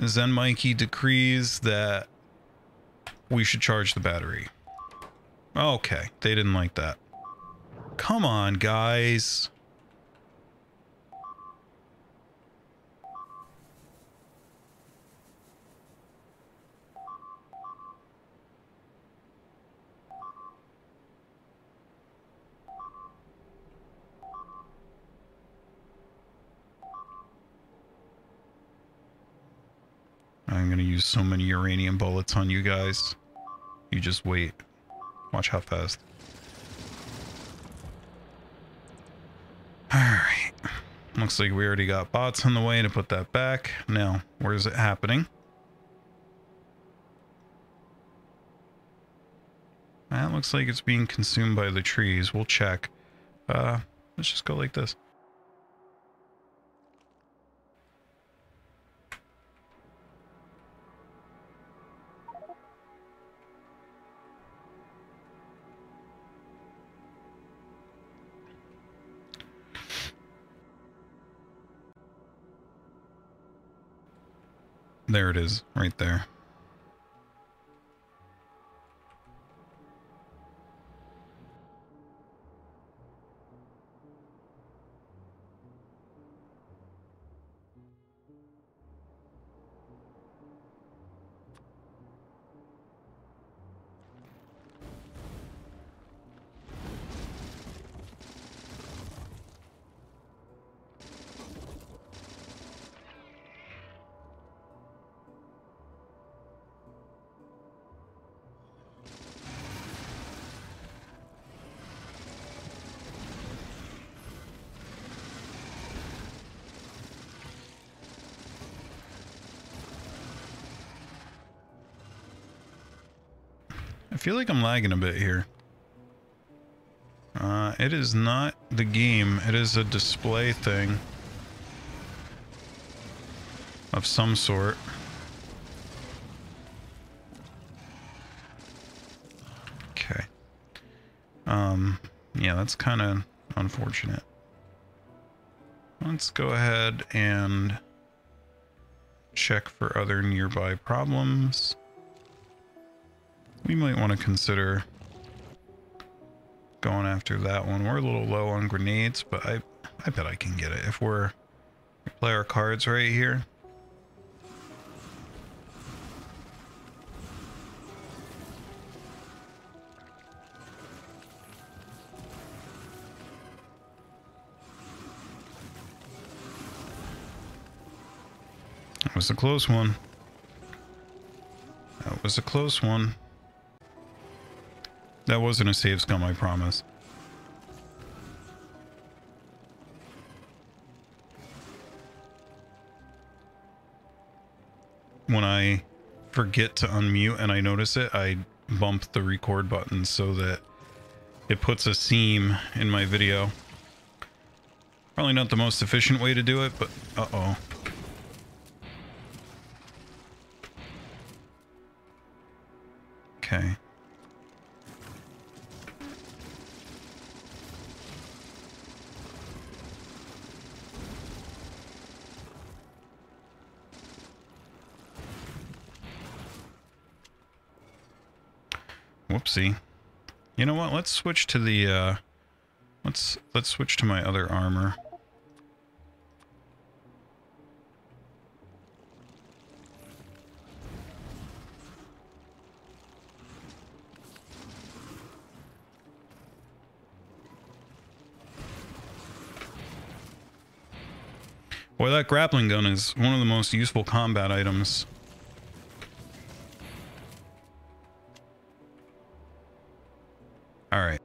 Zen Mikey decrees that we should charge the battery. Okay, they didn't like that. Come on, guys. I'm gonna use so many uranium bullets on you guys. You just wait. Watch how fast. Alright. Looks like we already got bots on the way to put that back. Now, where is it happening? That looks like it's being consumed by the trees. We'll check. Let's just go like this. There it is, right there. I feel like I'm lagging a bit here. It is not the game. It is a display thing of some sort. Okay. Yeah, that's kind of unfortunate. Let's go ahead and check for other nearby problems. We might want to consider going after that one. We're a little low on grenades, but I bet I can get it if we play our cards right here. That was a close one. That was a close one. That wasn't a save scum, I promise. When I forget to unmute and I notice it, I bump the record button so that it puts a seam in my video. Probably not the most efficient way to do it, but uh-oh. Okay. Whoopsie. You know what? Let's switch to the let's switch to my other armor. Boy, that grappling gun is one of the most useful combat items. All right.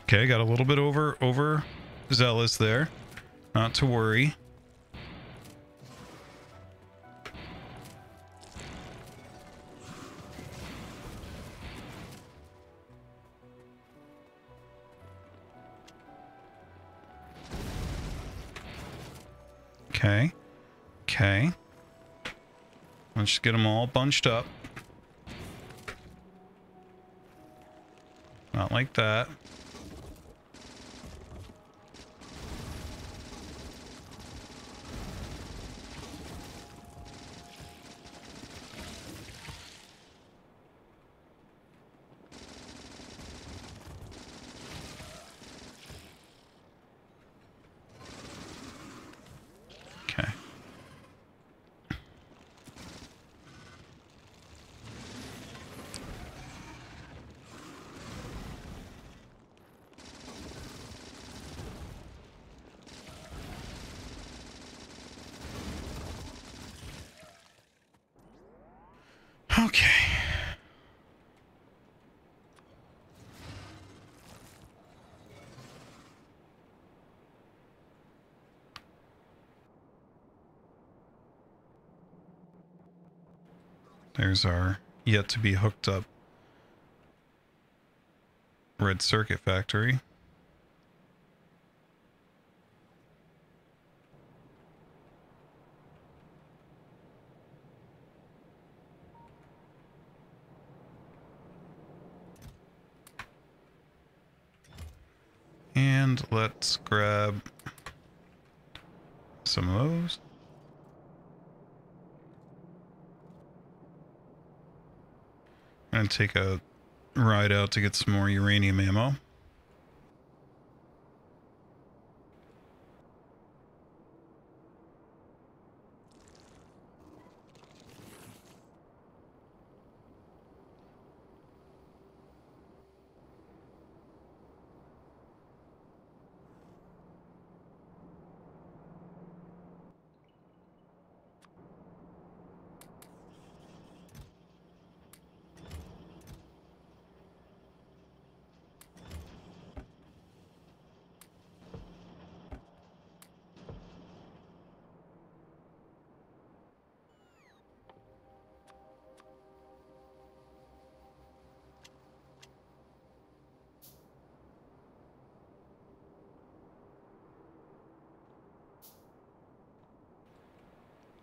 Okay, got a little bit over zealous there. Not to worry. Okay. Okay. Let's just get them all bunched up. Not like that. Okay. There's our yet to be hooked up red circuit factory. And let's grab some of those. And take a ride out to get some more uranium ammo.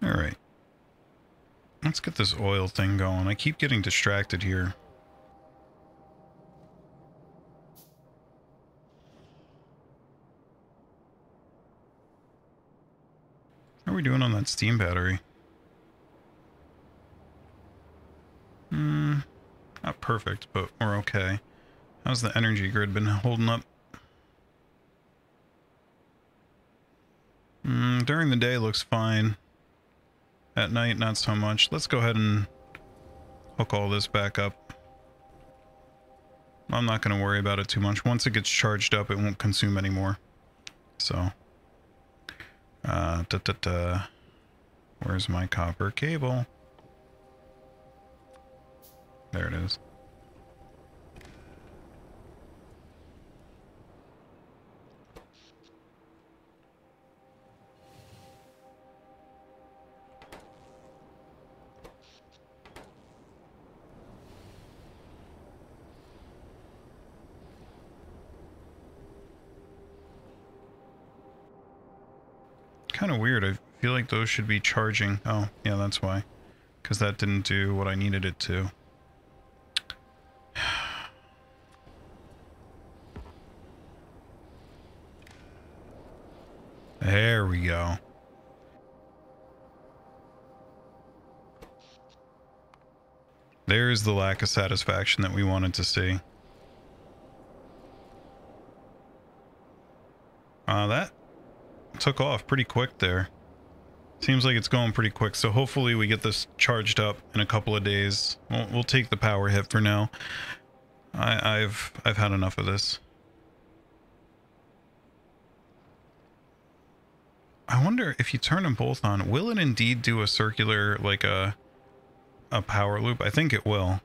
All right. Let's get this oil thing going. I keep getting distracted here. How are we doing on that steam battery? Not perfect, but we're okay. How's the energy grid been holding up? During the day looks fine. At night, not so much. Let's go ahead and hook all this back up. I'm not going to worry about it too much. Once it gets charged up, it won't consume anymore. So, Where's my copper cable? There it is. Kind of weird. I feel like those should be charging. Oh, yeah, that's why. Because that didn't do what I needed it to. There we go. There's the lack of satisfaction that we wanted to see. That took off pretty quick there. Seems like it's going pretty quick, so hopefully we get this charged up in a couple of days. We'll take the power hit for now. I've had enough of this. I wonder if you turn them both on, will it indeed do a circular, like a power loop? I think it will.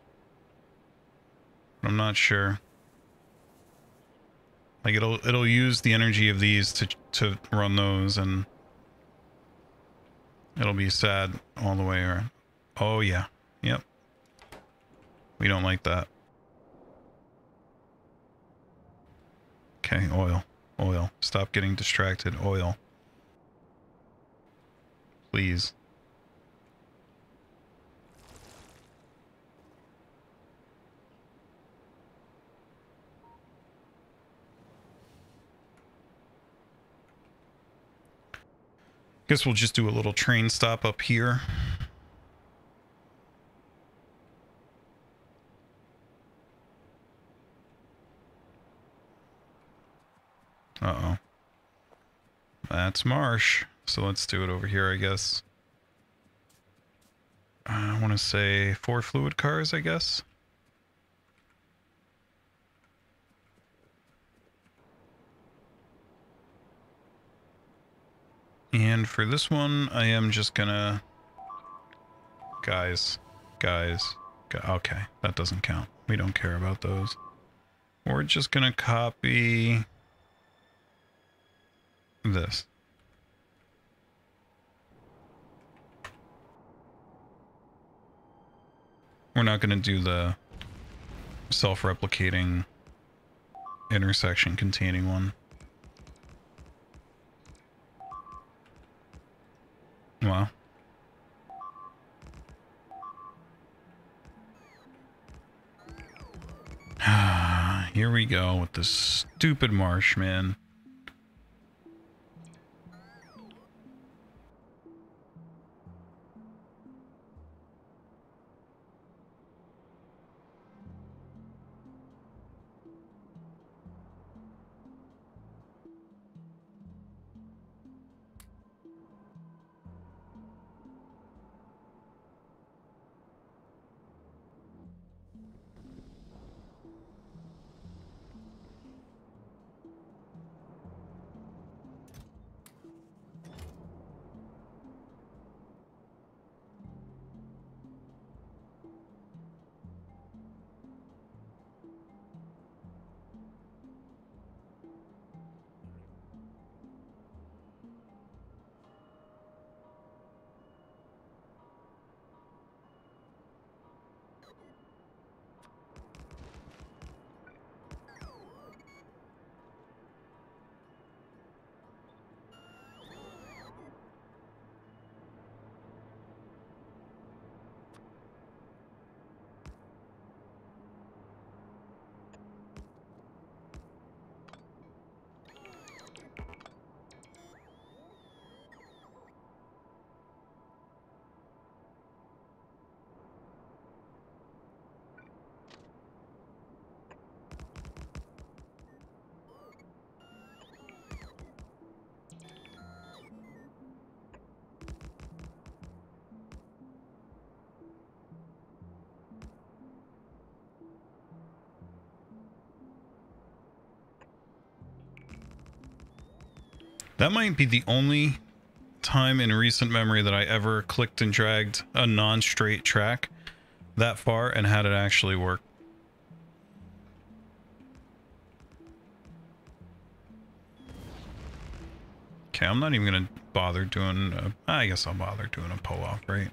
But I'm not sure. Like it'll use the energy of these to run those, and it'll be sad all the way around. Oh yeah. Yep. We don't like that. Okay, oil. Oil. Stop getting distracted. Oil. Please. Guess we'll just do a little train stop up here. Uh-oh. That's marsh. So let's do it over here, I guess. I want to say 4 fluid cars, I guess. And for this one, I am just gonna... Guys. Okay, that doesn't count. We don't care about those. We're just gonna copy... this. We're not gonna do the self-replicating intersection containing one. Wow. Here we go with this stupid marsh, man. That might be the only time in recent memory that I ever clicked and dragged a non-straight track that far and had it actually work. Okay, I'm not even gonna bother doing I guess I'll bother doing a pull-off, right?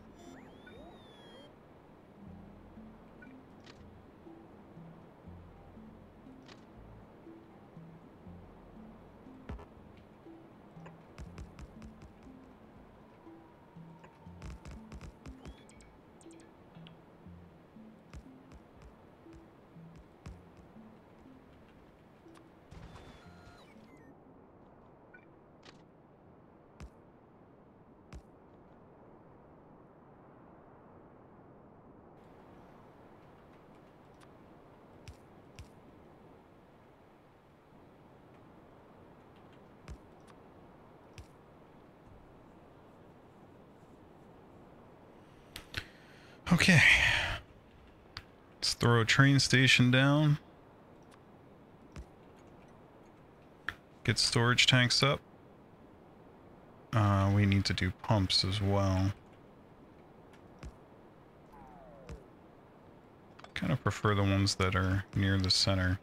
Okay. Let's throw a train station down. Get storage tanks up. We need to do pumps as well. Kind of prefer the ones that are near the center.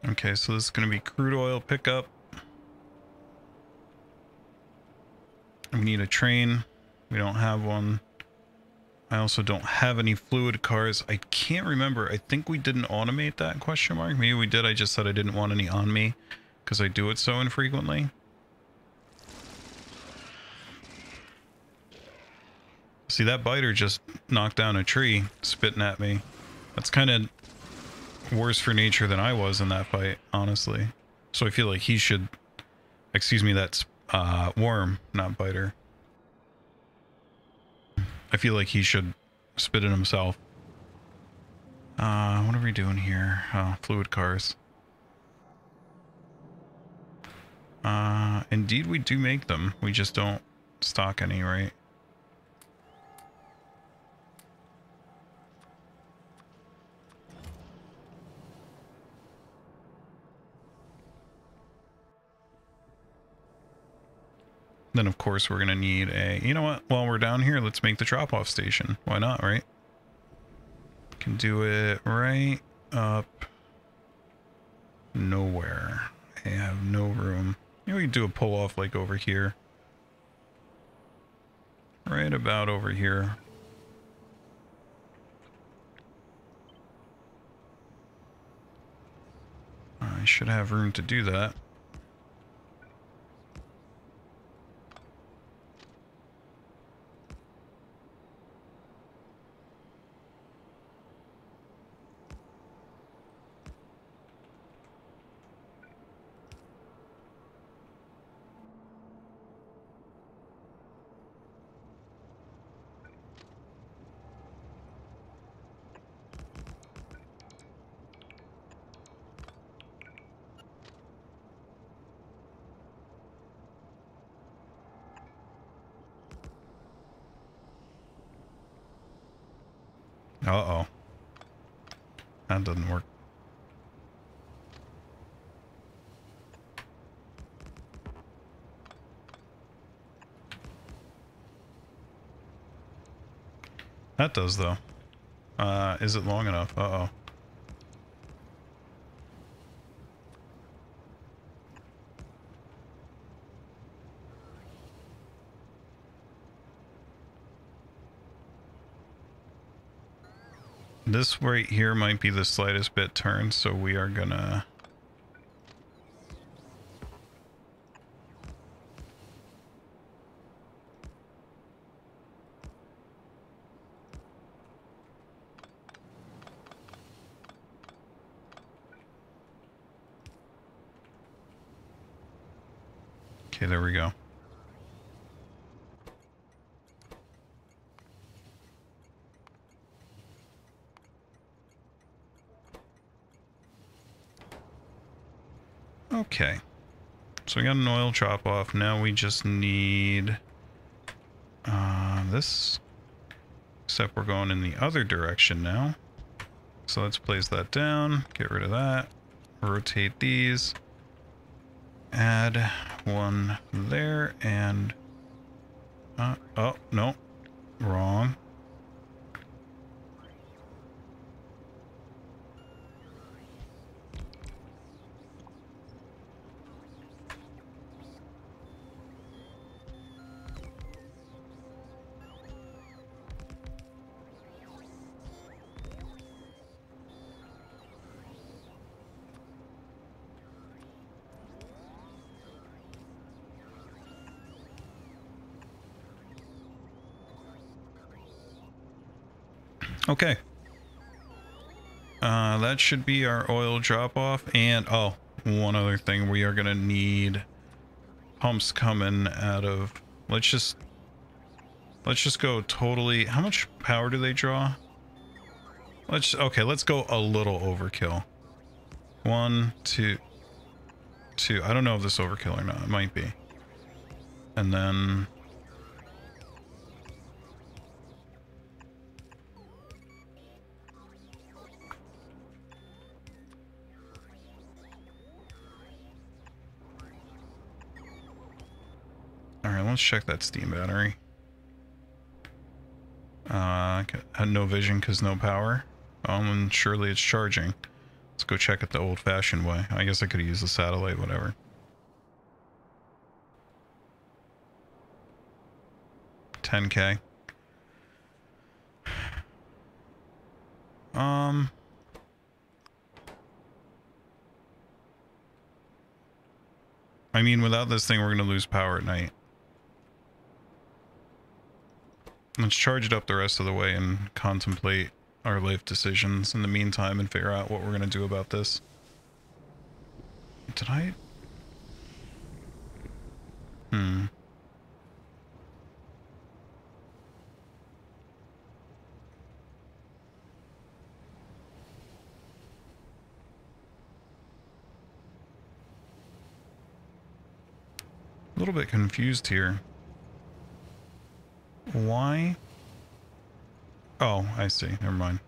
Okay, so this is going to be crude oil pickup. We need a train. We don't have one. I also don't have any fluid cars. I can't remember. I think we didn't automate that question mark. Maybe we did. I just said I didn't want any on me because I do it so infrequently. See, that biter just knocked down a tree, spitting at me. That's kind of worse for nature than I was in that fight, honestly. So I feel like he should... Excuse me, that's worm, not biter. I feel like he should spit it himself. What are we doing here? Fluid cars. Indeed we do make them. We just don't stock any, right? Then, of course, we're going to need a... You know what? While we're down here, let's make the drop-off station. Why not, right? Can do it right up nowhere. I have no room. You know, we can do a pull-off like over here. Right about over here. I should have room to do that. Uh-oh. That doesn't work. That does, though. Is it long enough? Uh-oh. This right here might be the slightest bit turned, so we are gonna... Okay, there we go. Okay. So we got an oil drop off. Now we just need this. Except we're going in the other direction now. So let's place that down. Get rid of that. Rotate these. Add one there and... oh, no. Wrong. Okay. That should be our oil drop off. And, oh, one other thing. We are going to need pumps coming out of... Let's just go totally... How much power do they draw? Okay, let's go a little overkill. 1, 2, 2. I don't know if this is overkill or not. It might be. And then... Alright, let's check that steam battery. Had no vision because no power. And surely it's charging. Let's go check it the old-fashioned way. I guess I could use the satellite, whatever. $10K. I mean, without this thing, we're gonna lose power at night. Let's charge it up the rest of the way and contemplate our life decisions in the meantime and figure out what we're going to do about this. Did I? A little bit confused here. Why? Oh, I see. Never mind.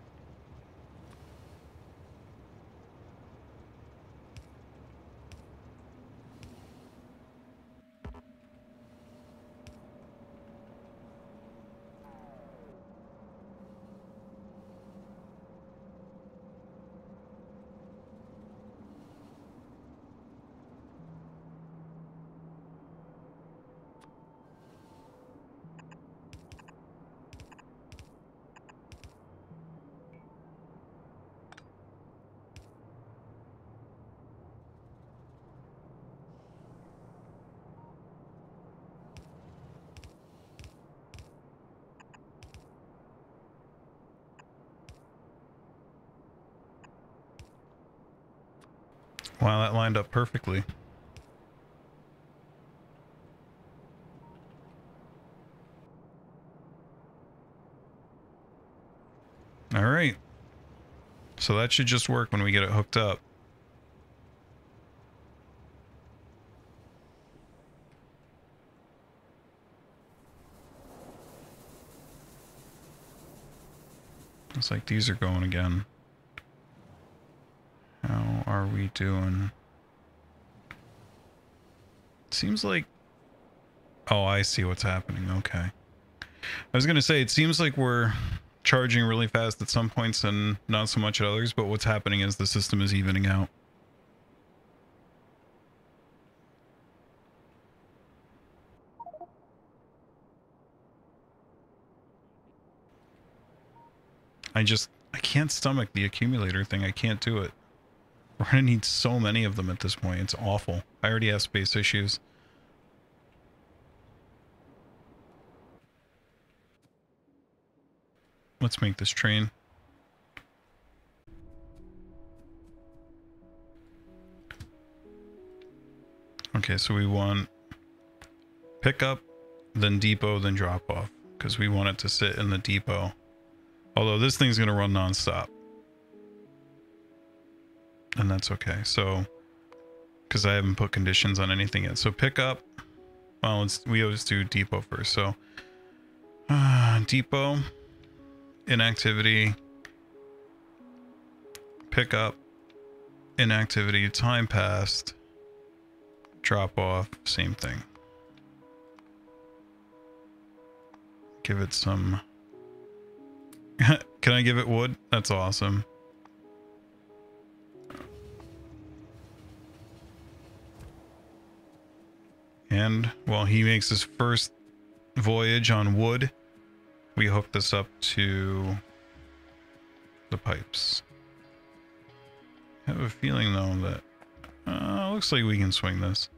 Wow, that lined up perfectly. All right. So that should just work when we get it hooked up. Looks like these are going again. How are we doing? Seems like... Oh, I see what's happening. Okay. I was going to say, it seems like we're charging really fast at some points and not so much at others, but what's happening is the system is evening out. I can't stomach the accumulator thing. I can't do it. We're going to need so many of them at this point. It's awful. I already have space issues. Let's make this train. Okay, so we want Pick up, then depot, then drop off. Because we want it to sit in the depot. Although this thing's going to run nonstop. And that's okay. So, because I haven't put conditions on anything yet. So pick up. Well, we always do depot first. So, depot, inactivity, pick up, inactivity, time passed, drop off, same thing. Give it some... Can I give it wood? That's awesome. And while he makes his first voyage on wood, we hook this up to the pipes. I have a feeling though that looks like we can swing this.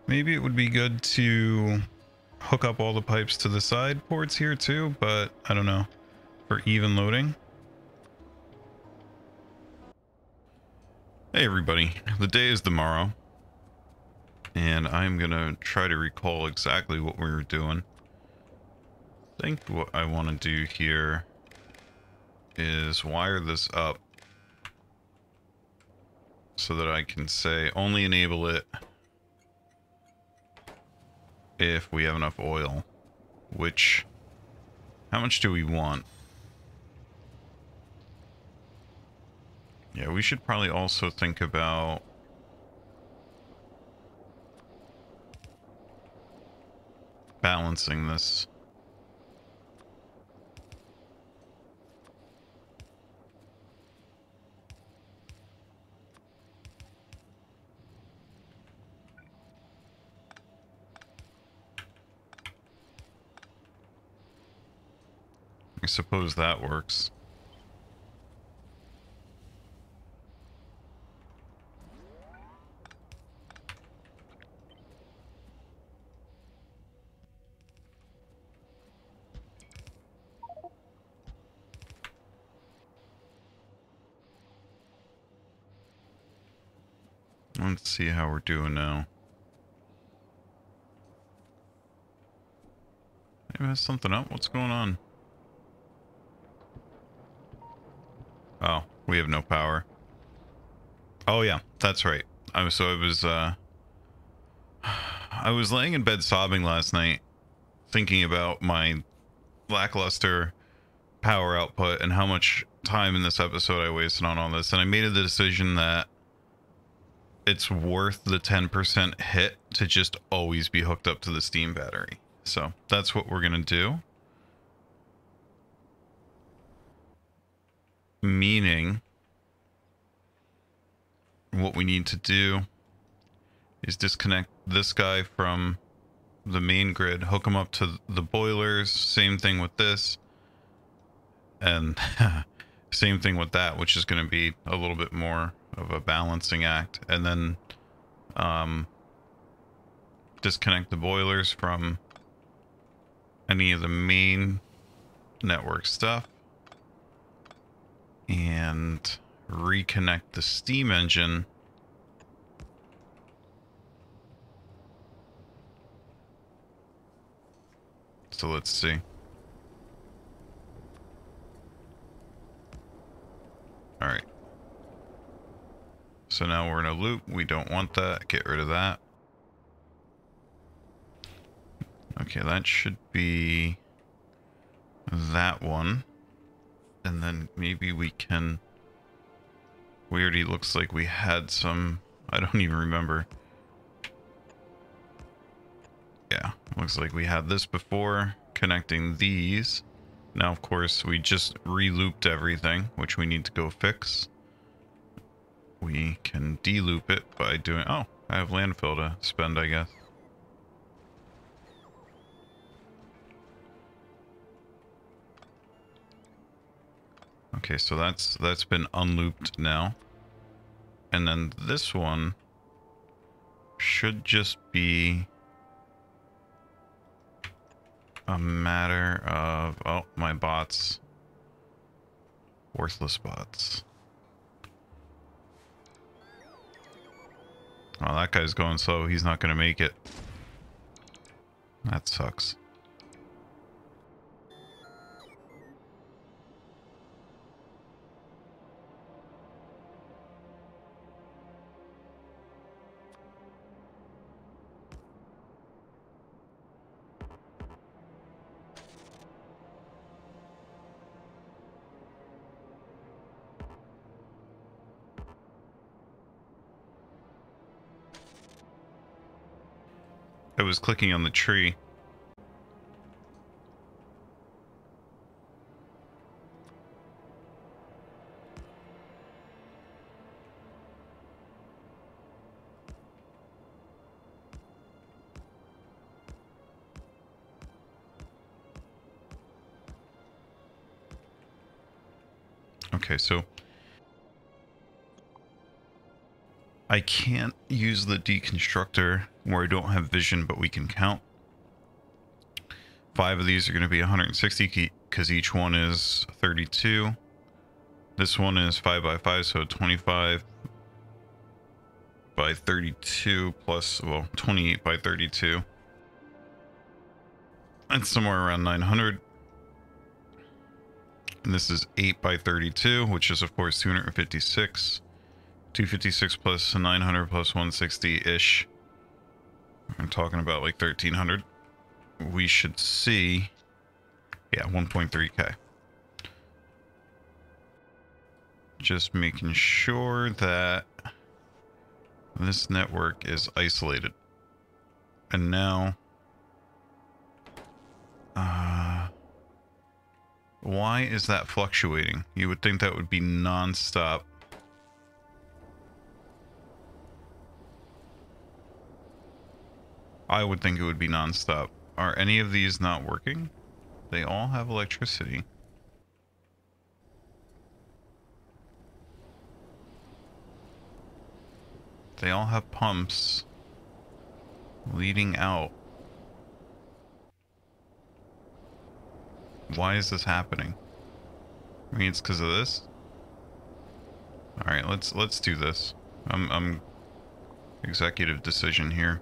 Maybe it would be good to hook up all the pipes to the side ports here too, but I don't know, for even loading. Hey everybody, the day is tomorrow, and I'm gonna try to recall exactly what we were doing. I think what I want to do here is wire this up so that I can say only enable it if we have enough oil, which, how much do we want? Yeah, we should probably also think about balancing this. I suppose that works. Let's see how we're doing now. Maybe that's something up. What's going on? Oh, we have no power. Oh yeah, that's right. I was laying in bed sobbing last night, thinking about my lackluster power output and how much time in this episode I wasted on all this, and I made the decision that it's worth the 10% hit to just always be hooked up to the steam battery. So that's what we're gonna do. Meaning, what we need to do is disconnect this guy from the main grid, hook him up to the boilers, same thing with this, and same thing with that, which is going to be a little bit more of a balancing act, and then disconnect the boilers from any of the main network stuff, and reconnect the steam engine so let's see. All right, so now we're in a loop. We don't want that. Get rid of that. Okay, that should be that one. And then maybe we can... We already looks like we had some... I don't even remember. Yeah, looks like we had this before, connecting these. Now, of course, we just re-looped everything, which we need to go fix. We can de-loop it by doing... Oh, I have landfill to spend, I guess. Okay, so that's been unlooped now. And then this one should just be a matter of, oh, my bots. Worthless bots. Oh, that guy's going slow. He's not going to make it. That sucks. I was clicking on the tree. Okay, so I can't use the deconstructor where I don't have vision, but we can count. 5 of these are going to be 160 because each one is 32. This one is 5 by 5, so 25 by 32 plus, well, 28 by 32. That's somewhere around 900. And this is 8 by 32, which is, of course, 256. 256 plus 900 plus 160-ish. I'm talking about like 1300. We should see, yeah, 1.3K. Just making sure that this network is isolated. And now, why is that fluctuating? You would think that would be non-stop. I would think it would be non-stop. Are any of these not working? They all have electricity. They all have pumps leading out. Why is this happening? I mean, it's because of this. All right, let's do this. I'm executive decision here.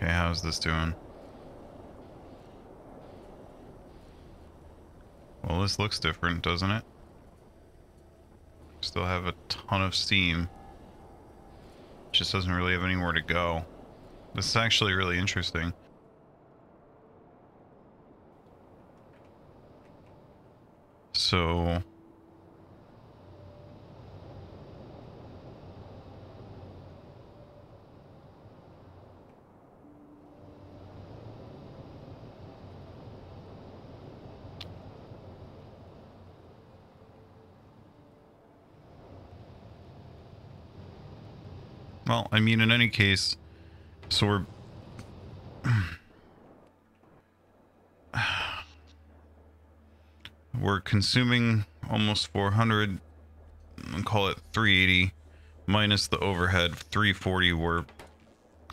Okay, how's this doing? Well, this looks different, doesn't it? Still have a ton of steam. Just doesn't really have anywhere to go. This is actually really interesting. So... Well, I mean, in any case, so we're consuming almost 400, and call it 380, minus the overhead, 340. We're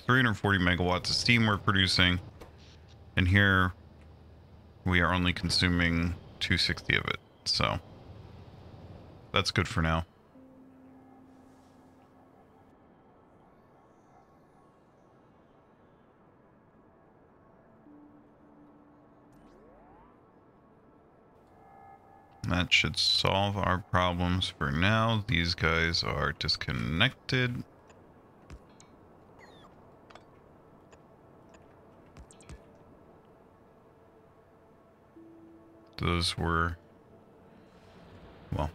340 megawatts of steam we're producing, and here we are only consuming 260 of it, so that's good for now. That should solve our problems for now. These guys are disconnected. Those were, well,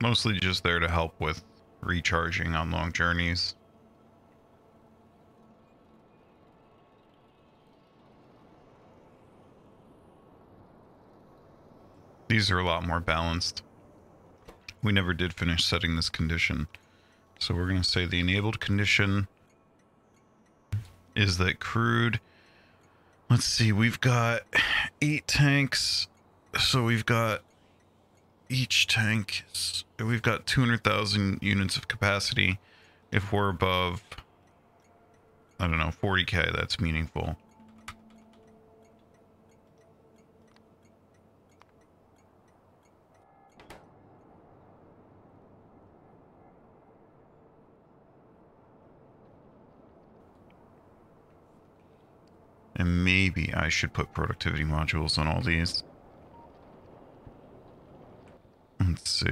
mostly just there to help with recharging on long journeys. These are a lot more balanced. We never did finish setting this condition. So we're going to say the enabled condition is that crude... Let's see, we've got 8 tanks. So we've got each tank... We've got 200,000 units of capacity. If we're above, I don't know, 40k, that's meaningful. And maybe I should put productivity modules on all these. Let's see.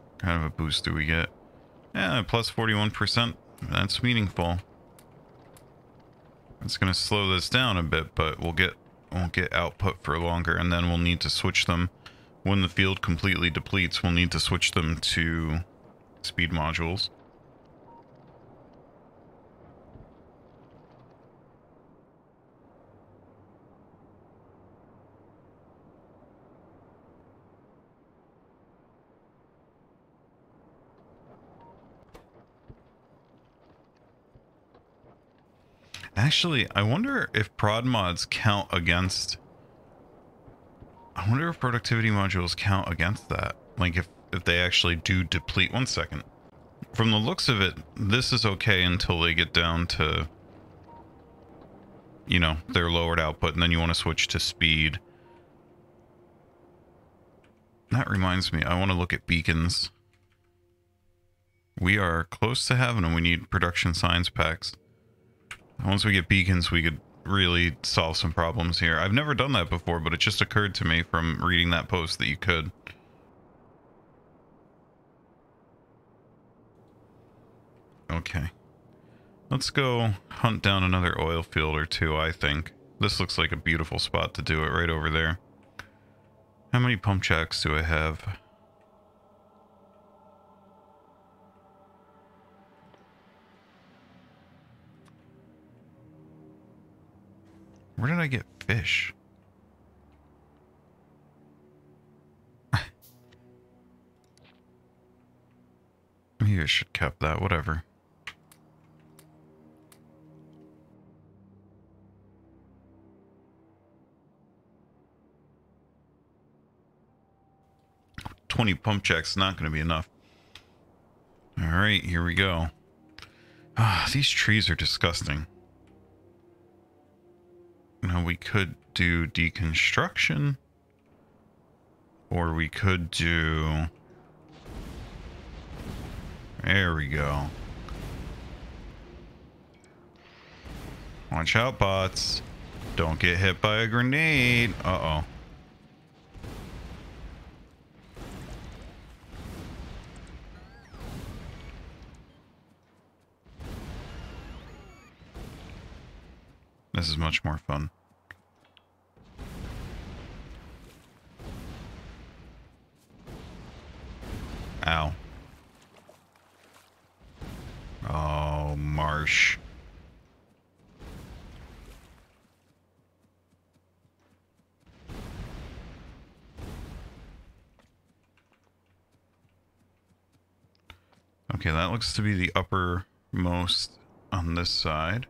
What kind of a boost do we get? Yeah, plus 41%. That's meaningful. It's going to slow this down a bit, but won't get output for longer, and then we'll need to switch them. When the field completely depletes, we'll need to switch them to speed modules. Actually, I wonder if prod mods count against... I wonder if productivity modules count against that. Like, if they actually do deplete... One second. From the looks of it, this is okay until they get down to, you know, their lowered output, and then you want to switch to speed. That reminds me, I want to look at beacons. We are close to having them. We need production science packs. Once we get beacons, we could really solve some problems here. I've never done that before, but it just occurred to me from reading that post that you could. Okay. Let's go hunt down another oil field or two, I think. This looks like a beautiful spot to do it, right over there. How many pump jacks do I have? Where did I get fish? Maybe I should have kept that, whatever. $20 pump jacks is not going to be enough. Alright, here we go. Ah, these trees are disgusting. Now we could do deconstruction. Or we could do... There we go. Watch out, bots. Don't get hit by a grenade. Uh-oh. This is much more fun. Ow. Oh, marsh. Okay, that looks to be the uppermost on this side.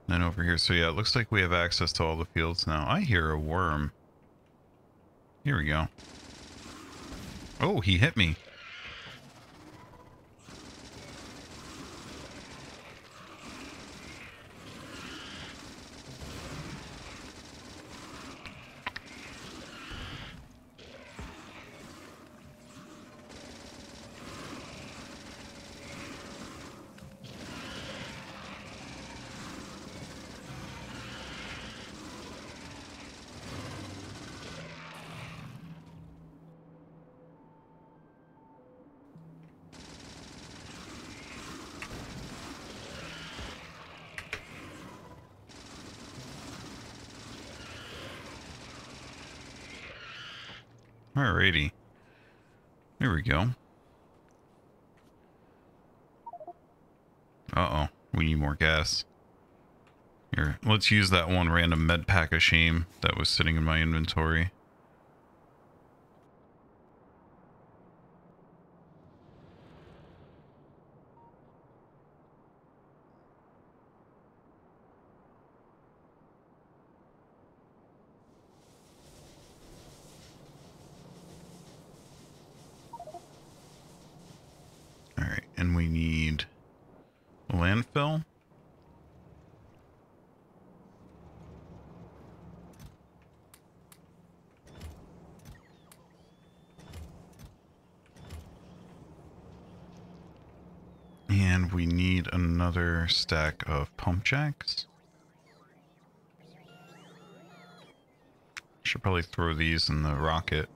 Then over here, so yeah, it looks like we have access to all the fields now. I hear a worm. Here we go. Oh, he hit me. Alrighty. There we go. Uh-oh. We need more gas. Here, let's use that one random med pack of shame that was sitting in my inventory. Alright, and we need a landfill. And we need another stack of pump jacks. Should probably throw these in the rocket.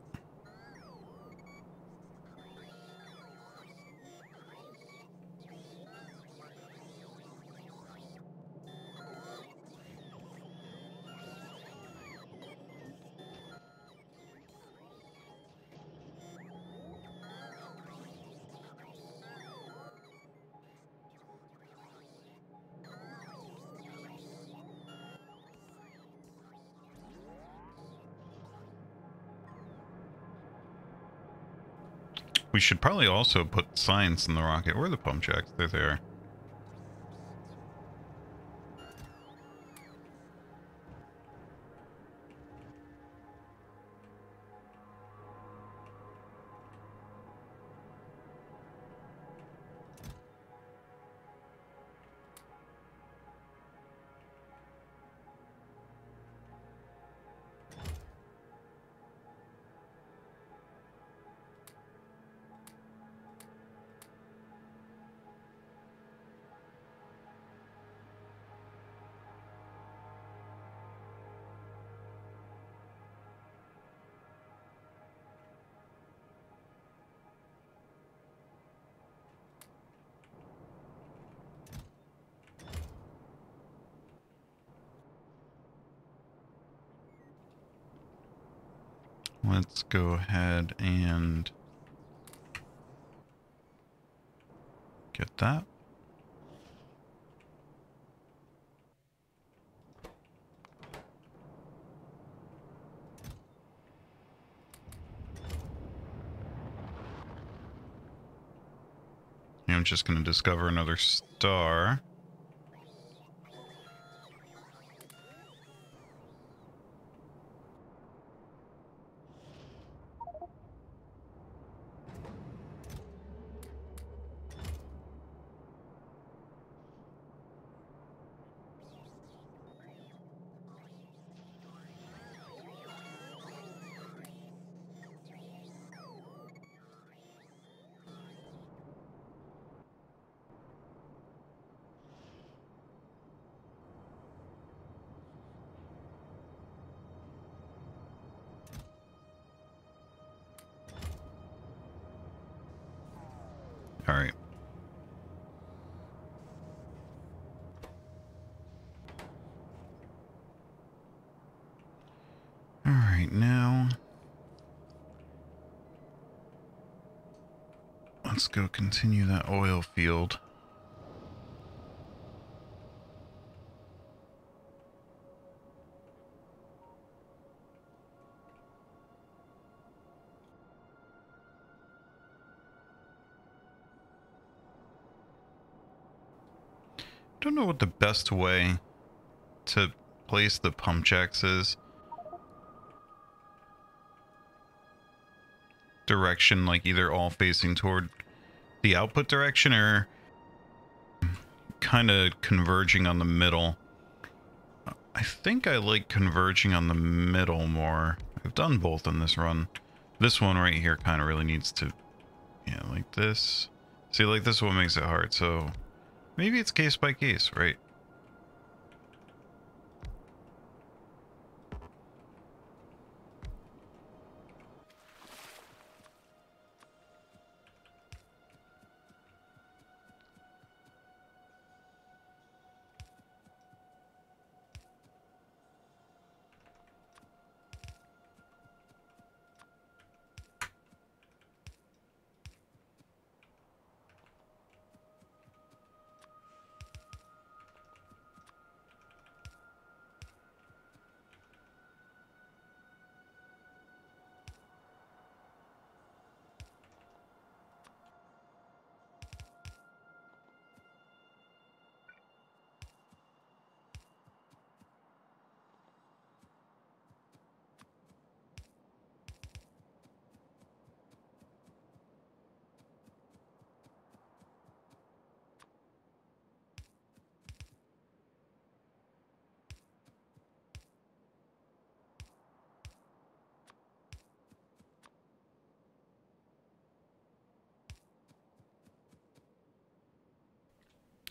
We should probably also put signs in the rocket. Where are the pump jacks? There they are. Let's go ahead and get that. I'm just going to discover another star. All right. All right, now let's go continue that oil field. Don't know what the best way to place the pump jacks is. Direction, like either all facing toward the output direction or kind of converging on the middle. I think I like converging on the middle more. I've done both in this run. This one right here kind of really needs to, yeah, like this. See, like this one makes it hard, so maybe it's case by case, right?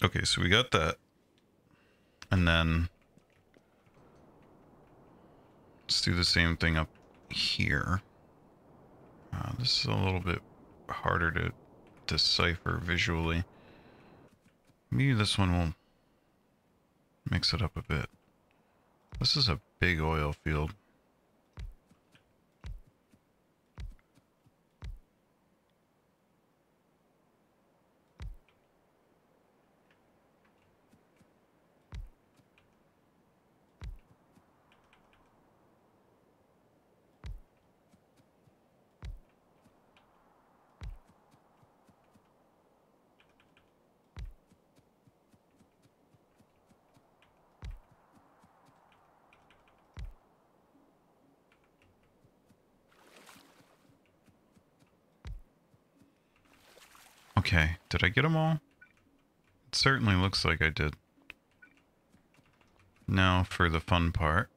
Okay, so we got that. And then let's do the same thing up here. This is a little bit harder to decipher visually. Maybe this one will mix it up a bit. This is a big oil field. Okay, did I get them all? It certainly looks like I did. Now for the fun part.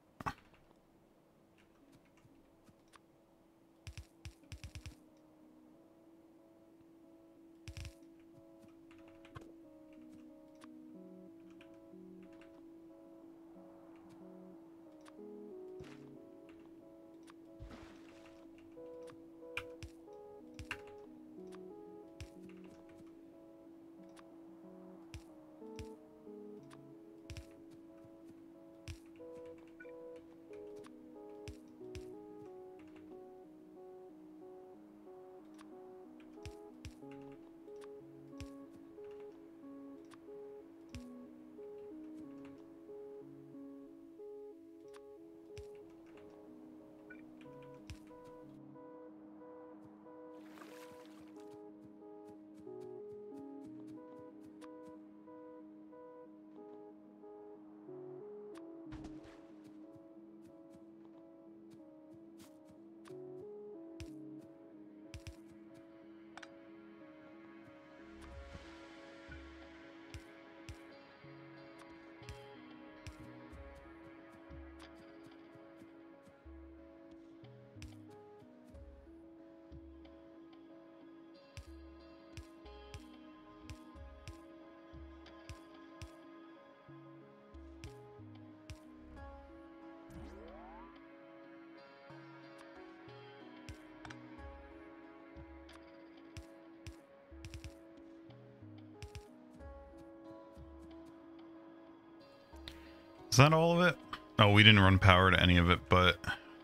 Is that all of it? Oh, we didn't run power to any of it, but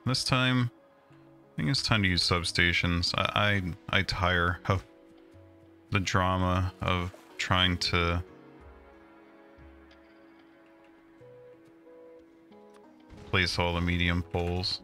this time I think it's time to use substations. I tire of the drama of trying to place all the medium poles.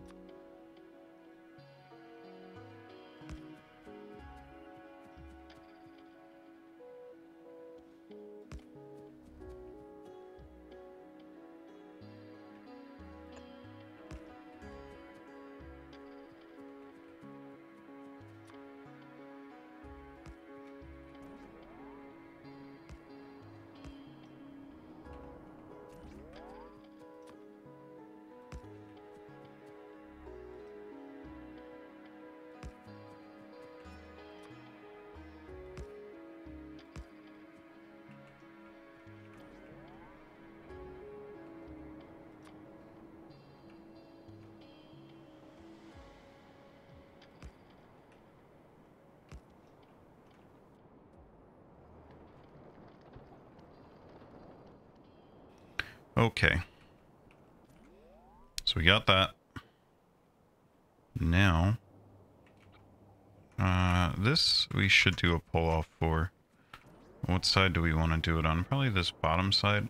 Okay. So we got that. Now, this we should do a pull off for. What side do we want to do it on? Probably this bottom side.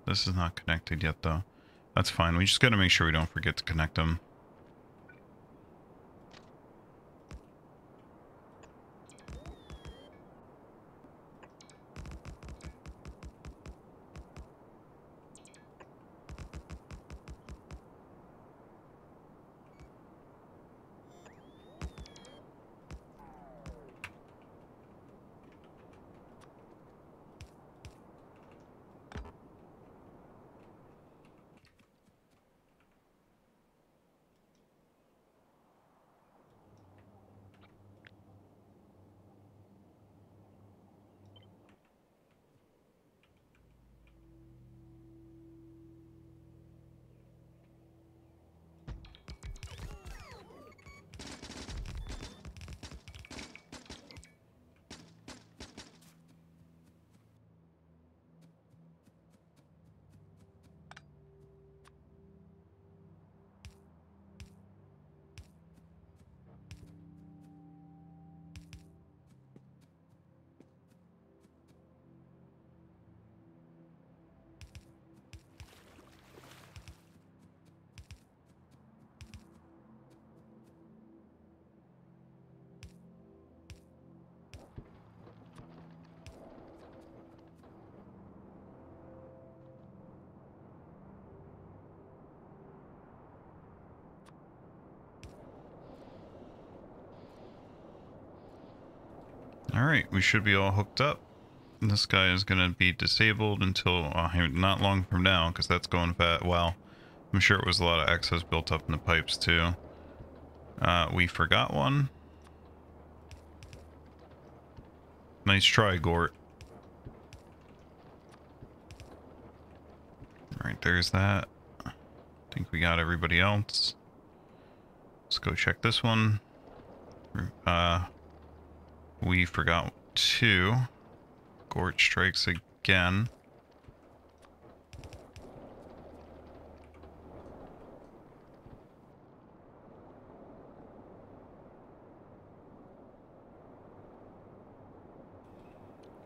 This is not connected yet though. That's fine. We just got to make sure we don't forget to connect them. Alright, we should be all hooked up. This guy is going to be disabled until not long from now, because that's going fast. Well, I'm sure it was a lot of excess built up in the pipes too. We forgot one. Nice try, Gort. Alright, there's that. I think we got everybody else. Let's go check this one. We forgot two. Gort strikes again.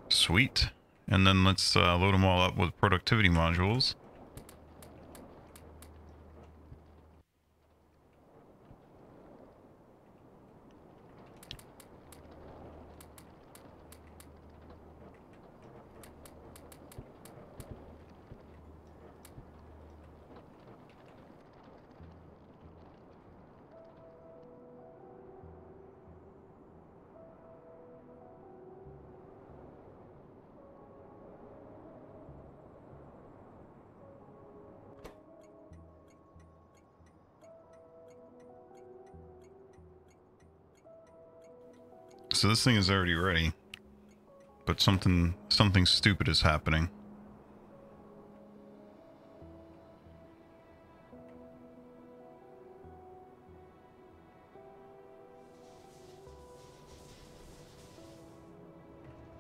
Sweet. And then let's load them all up with productivity modules. So this thing is already ready, but something stupid is happening.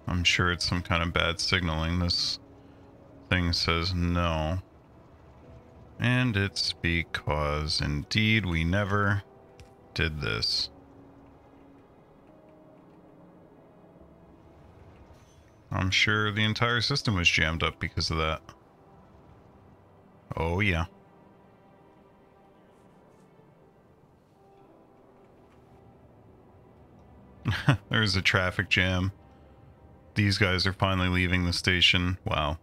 I'm sure it's some kind of bad signaling. This thing says no. And it's because indeed we never did this. I'm sure the entire system was jammed up because of that. Oh yeah. There's a traffic jam. These guys are finally leaving the station. Wow.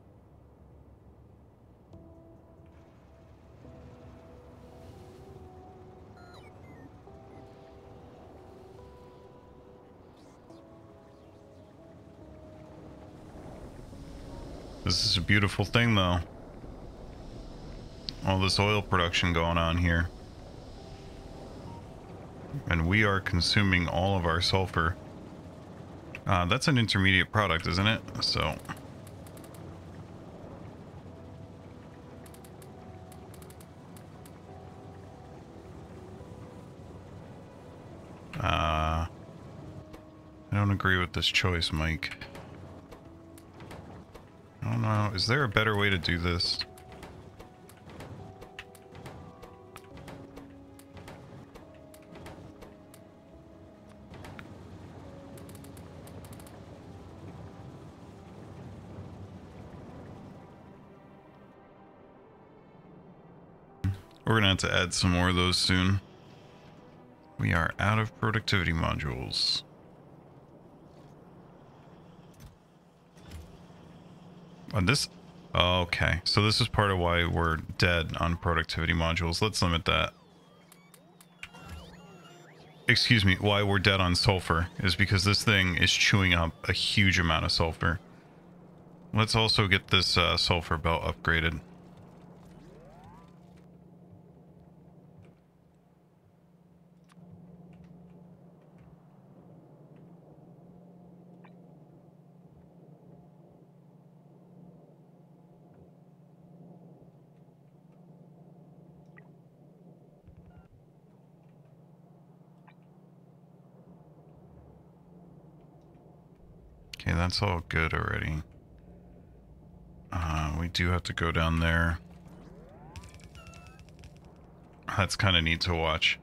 This is a beautiful thing, though. All this oil production going on here. And we are consuming all of our sulfur. That's an intermediate product, isn't it? So... I don't agree with this choice, Mike. I don't know. Is there a better way to do this? We're gonna have to add some more of those soon. We are out of productivity modules. On this... Okay, so this is part of why we're dead on productivity modules. Let's limit that. Excuse me, why we're dead on sulfur is because this thing is chewing up a huge amount of sulfur. Let's also get this sulfur belt upgraded. Okay, that's all good already. We do have to go down there. That's kind of neat to watch.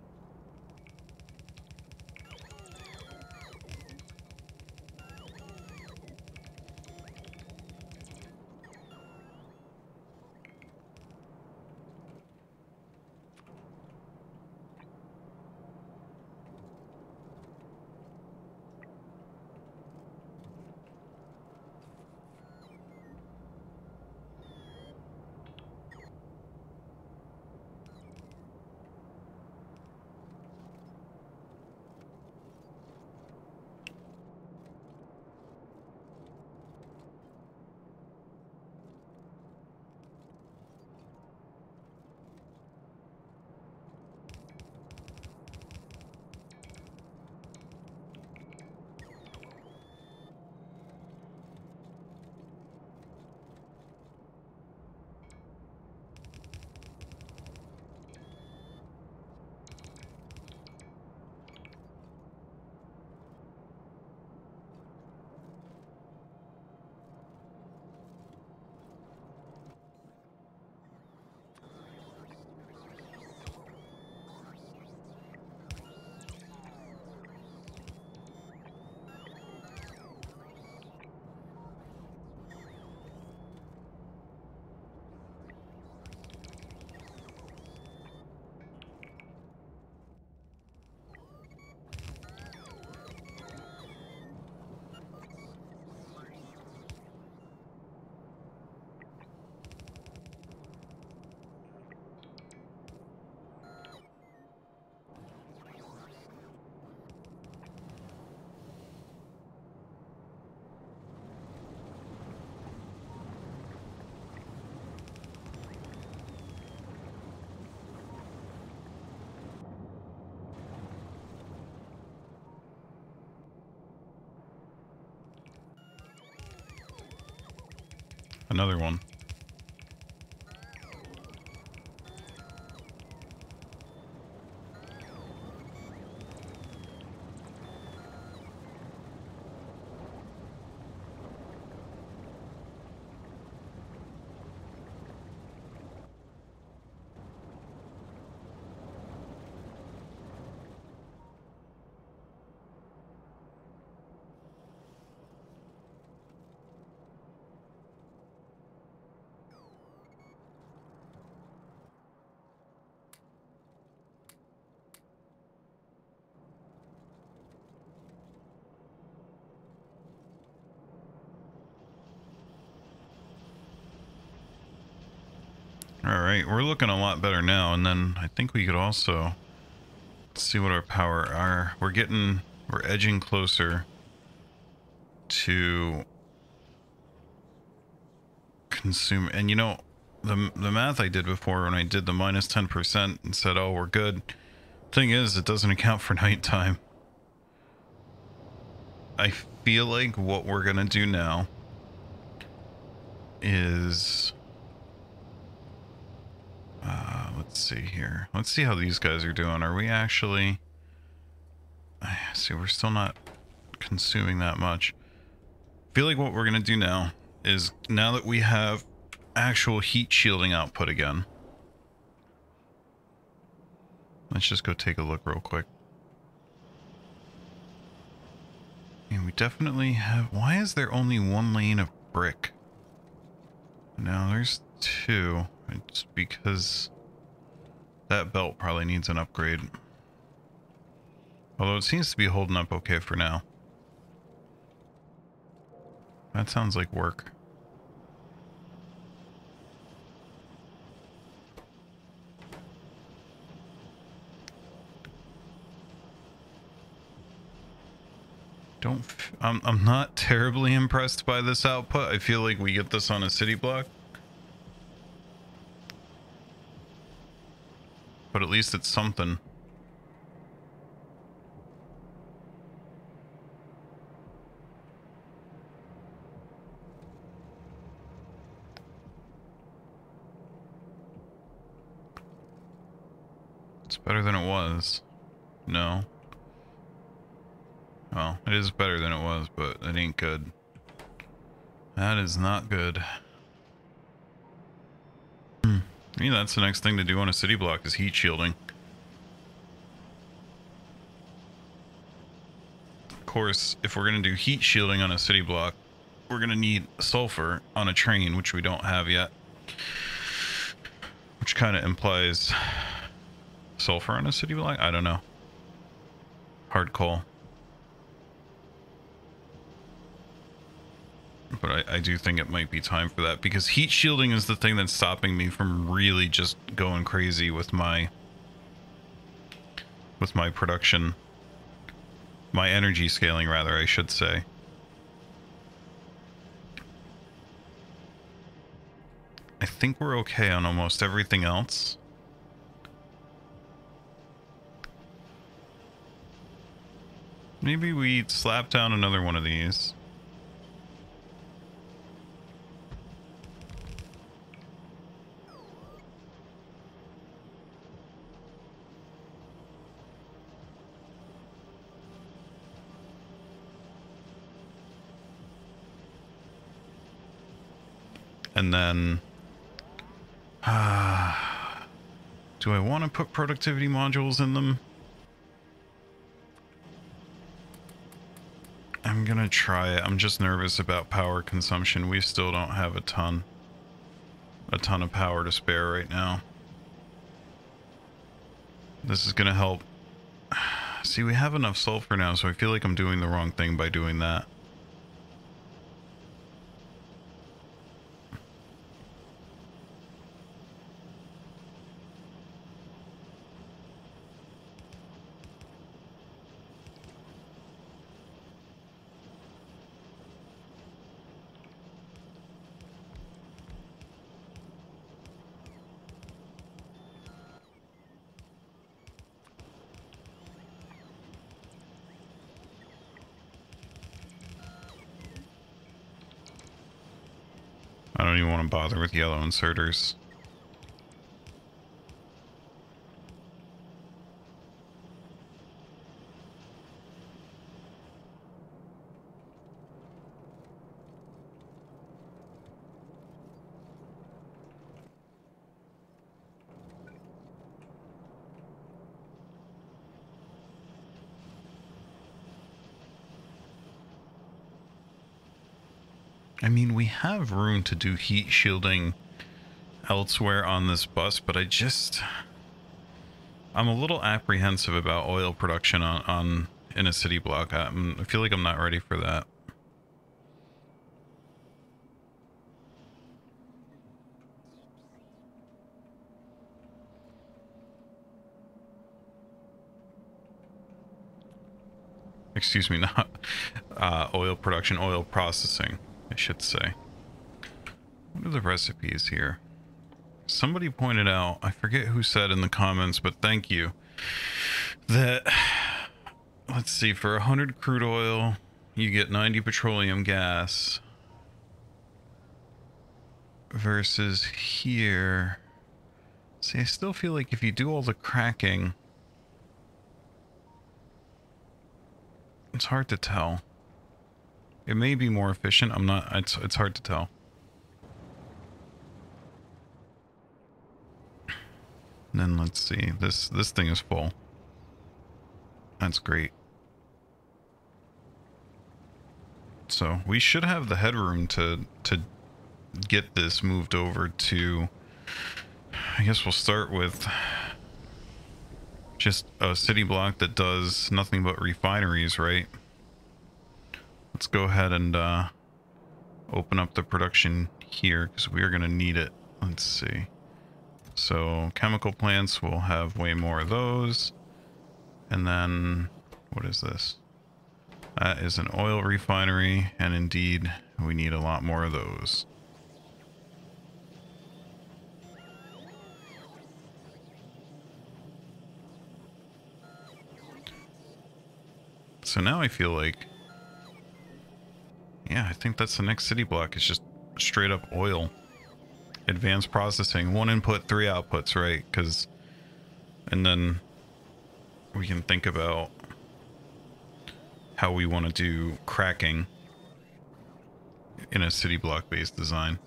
Another one. Alright, we're looking a lot better now, and then I think we could also see what our power are. We're edging closer to consume, and you know, the math I did before when I did the minus 10% and said, oh, we're good. Thing is, it doesn't account for nighttime. I feel like what we're gonna do now is let's see here. Let's see how these guys are doing. Are we actually... see, we're still not consuming that much. I feel like what we're going to do now is, now that we have actual heat shielding output again, let's just go take a look real quick. And we definitely have... Why is there only one lane of brick? No, there's two. It's because that belt probably needs an upgrade. Although it seems to be holding up okay for now. That sounds like work. I'm not terribly impressed by this output. I feel like we get this on a city block. But at least it's something. It's better than it was. No. Well, it is better than it was, but it ain't good. That is not good. Yeah, that's the next thing to do on a city block is heat shielding. Of course, if we're going to do heat shielding on a city block, we're going to need sulfur on a train, which we don't have yet. Which kind of implies sulfur on a city block? I don't know. Hard call. But I do think it might be time for that, because heat shielding is the thing that's stopping me from really just going crazy with my production. My energy scaling, rather, I should say. I think we're okay on almost everything else. Maybe we slap down another one of these. And then, do I want to put productivity modules in them? I'm gonna try it. I'm just nervous about power consumption. We still don't have a ton of power to spare right now. This is gonna help. See, we have enough sulfur now, so I feel like I'm doing the wrong thing by doing that. don't even want to bother with yellow inserters. I mean, we have room to do heat shielding elsewhere on this bus, but I'm a little apprehensive about oil production in a city block. I feel like I'm not ready for that. Excuse me, not oil production, oil processing, I should say. What are the recipes here? Somebody pointed out, I forget who said in the comments, but thank you, that, let's see, for 100 crude oil, you get 90 petroleum gas. Versus here. See, I still feel like if you do all the cracking, it's hard to tell. It may be more efficient. I'm not, it's hard to tell. And then let's see, this thing is full. That's great. So we should have the headroom to get this moved over to, I guess we'll start with just a city block that does nothing but refineries, right? Let's go ahead and open up the production here because we are going to need it. Let's see. So chemical plants will have way more of those. And then what is this? That is an oil refinery, and indeed we need a lot more of those. So now I feel like, yeah, I think that's the next city block. It's just straight up oil. Advanced processing, 1 input, 3 outputs, right? Because, and then we can think about how we want to do cracking in a city block based design.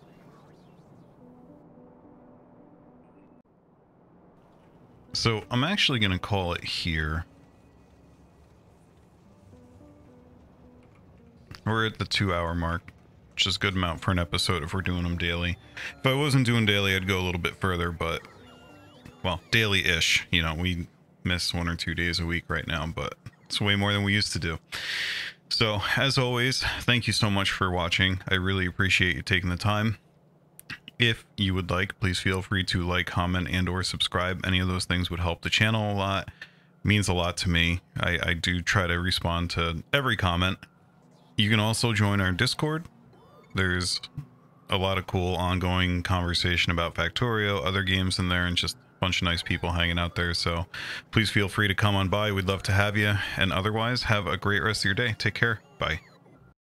So I'm actually going to call it here. We're at the 2-hour mark, which is a good amount for an episode if we're doing them daily. If I wasn't doing daily, I'd go a little bit further, but, well, daily-ish. You know, we miss 1 or 2 days a week right now, but it's way more than we used to do. So, as always, thank you so much for watching. I really appreciate you taking the time. If you would like, please feel free to like, comment, and or subscribe. Any of those things would help the channel a lot. It means a lot to me. I do try to respond to every comment. You can also join our Discord. There's a lot of cool ongoing conversation about Factorio, other games in there, and just a bunch of nice people hanging out there. So please feel free to come on by. We'd love to have you. And otherwise, have a great rest of your day. Take care. Bye.